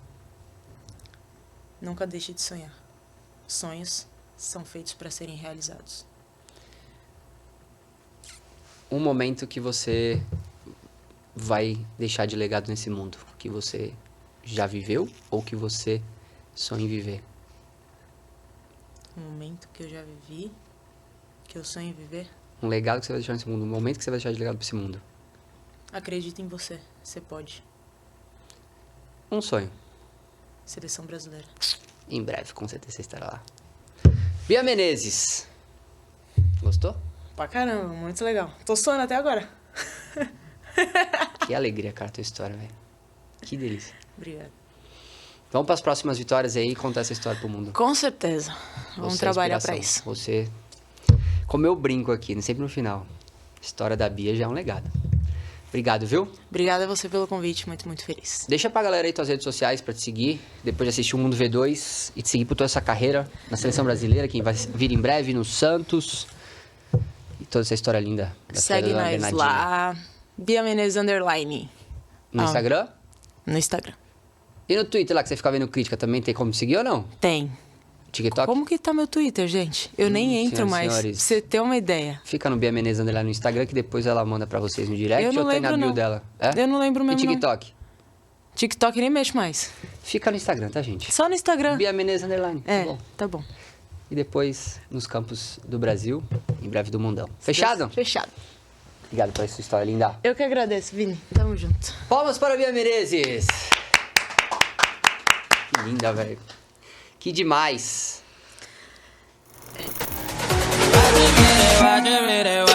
Nunca deixe de sonhar. Sonhos são feitos para serem realizados. Um momento que você vai deixar de legado nesse mundo. Que você já viveu ou que você sonha em viver. Um momento que eu já vivi, que eu sonho em viver. Um legado que você vai deixar nesse mundo. Um momento que você vai deixar de legado pra esse mundo. Acredita em você. Você pode. Um sonho. Seleção brasileira. Em breve, com certeza você estará lá. Bia Menezes. Gostou? Pra caramba, muito legal. Tô suando até agora. Que alegria, cara, tua história, velho. Que delícia. Obrigada. Vamos para as próximas vitórias aí e contar essa história pro mundo. Com certeza. Vamos Você é a trabalhar pra inspiração. isso. Você, como eu brinco aqui, né, sempre no final, a história da Bia já é um legado. Obrigado, viu? Obrigada a você pelo convite, muito, muito feliz. Deixa pra galera aí tuas redes sociais pra te seguir, depois de assistir o Mundo V2 e te seguir por toda essa carreira na seleção brasileira, que vai vir em breve no Santos. E toda essa história linda da Segue Fernanda nós Bernardini. lá. Bia Menezes _ No Instagram? No Instagram. E no Twitter lá que você fica vendo crítica também, tem como seguir ou não? Tem. TikTok? Como que tá meu Twitter, gente? Eu nem entro senhoras e mais. senhores. Pra você ter uma ideia. Fica no Bia Menezes lá no Instagram, que depois ela manda pra vocês no direct Eu não ou tem na lembro, bio não. dela. É? Eu não lembro mesmo, E não. TikTok? TikTok nem mexo mais. Fica no Instagram, tá, gente? Só no Instagram. Bia Menezes _ É, tá bom. tá bom. E depois nos campos do Brasil, em breve do mundão. Fechado? Fechado. Obrigado por essa história linda. Eu que agradeço, Vini. Tamo junto. Palmas para a Bia Menezes. Que linda, velho. Que demais. Watch it,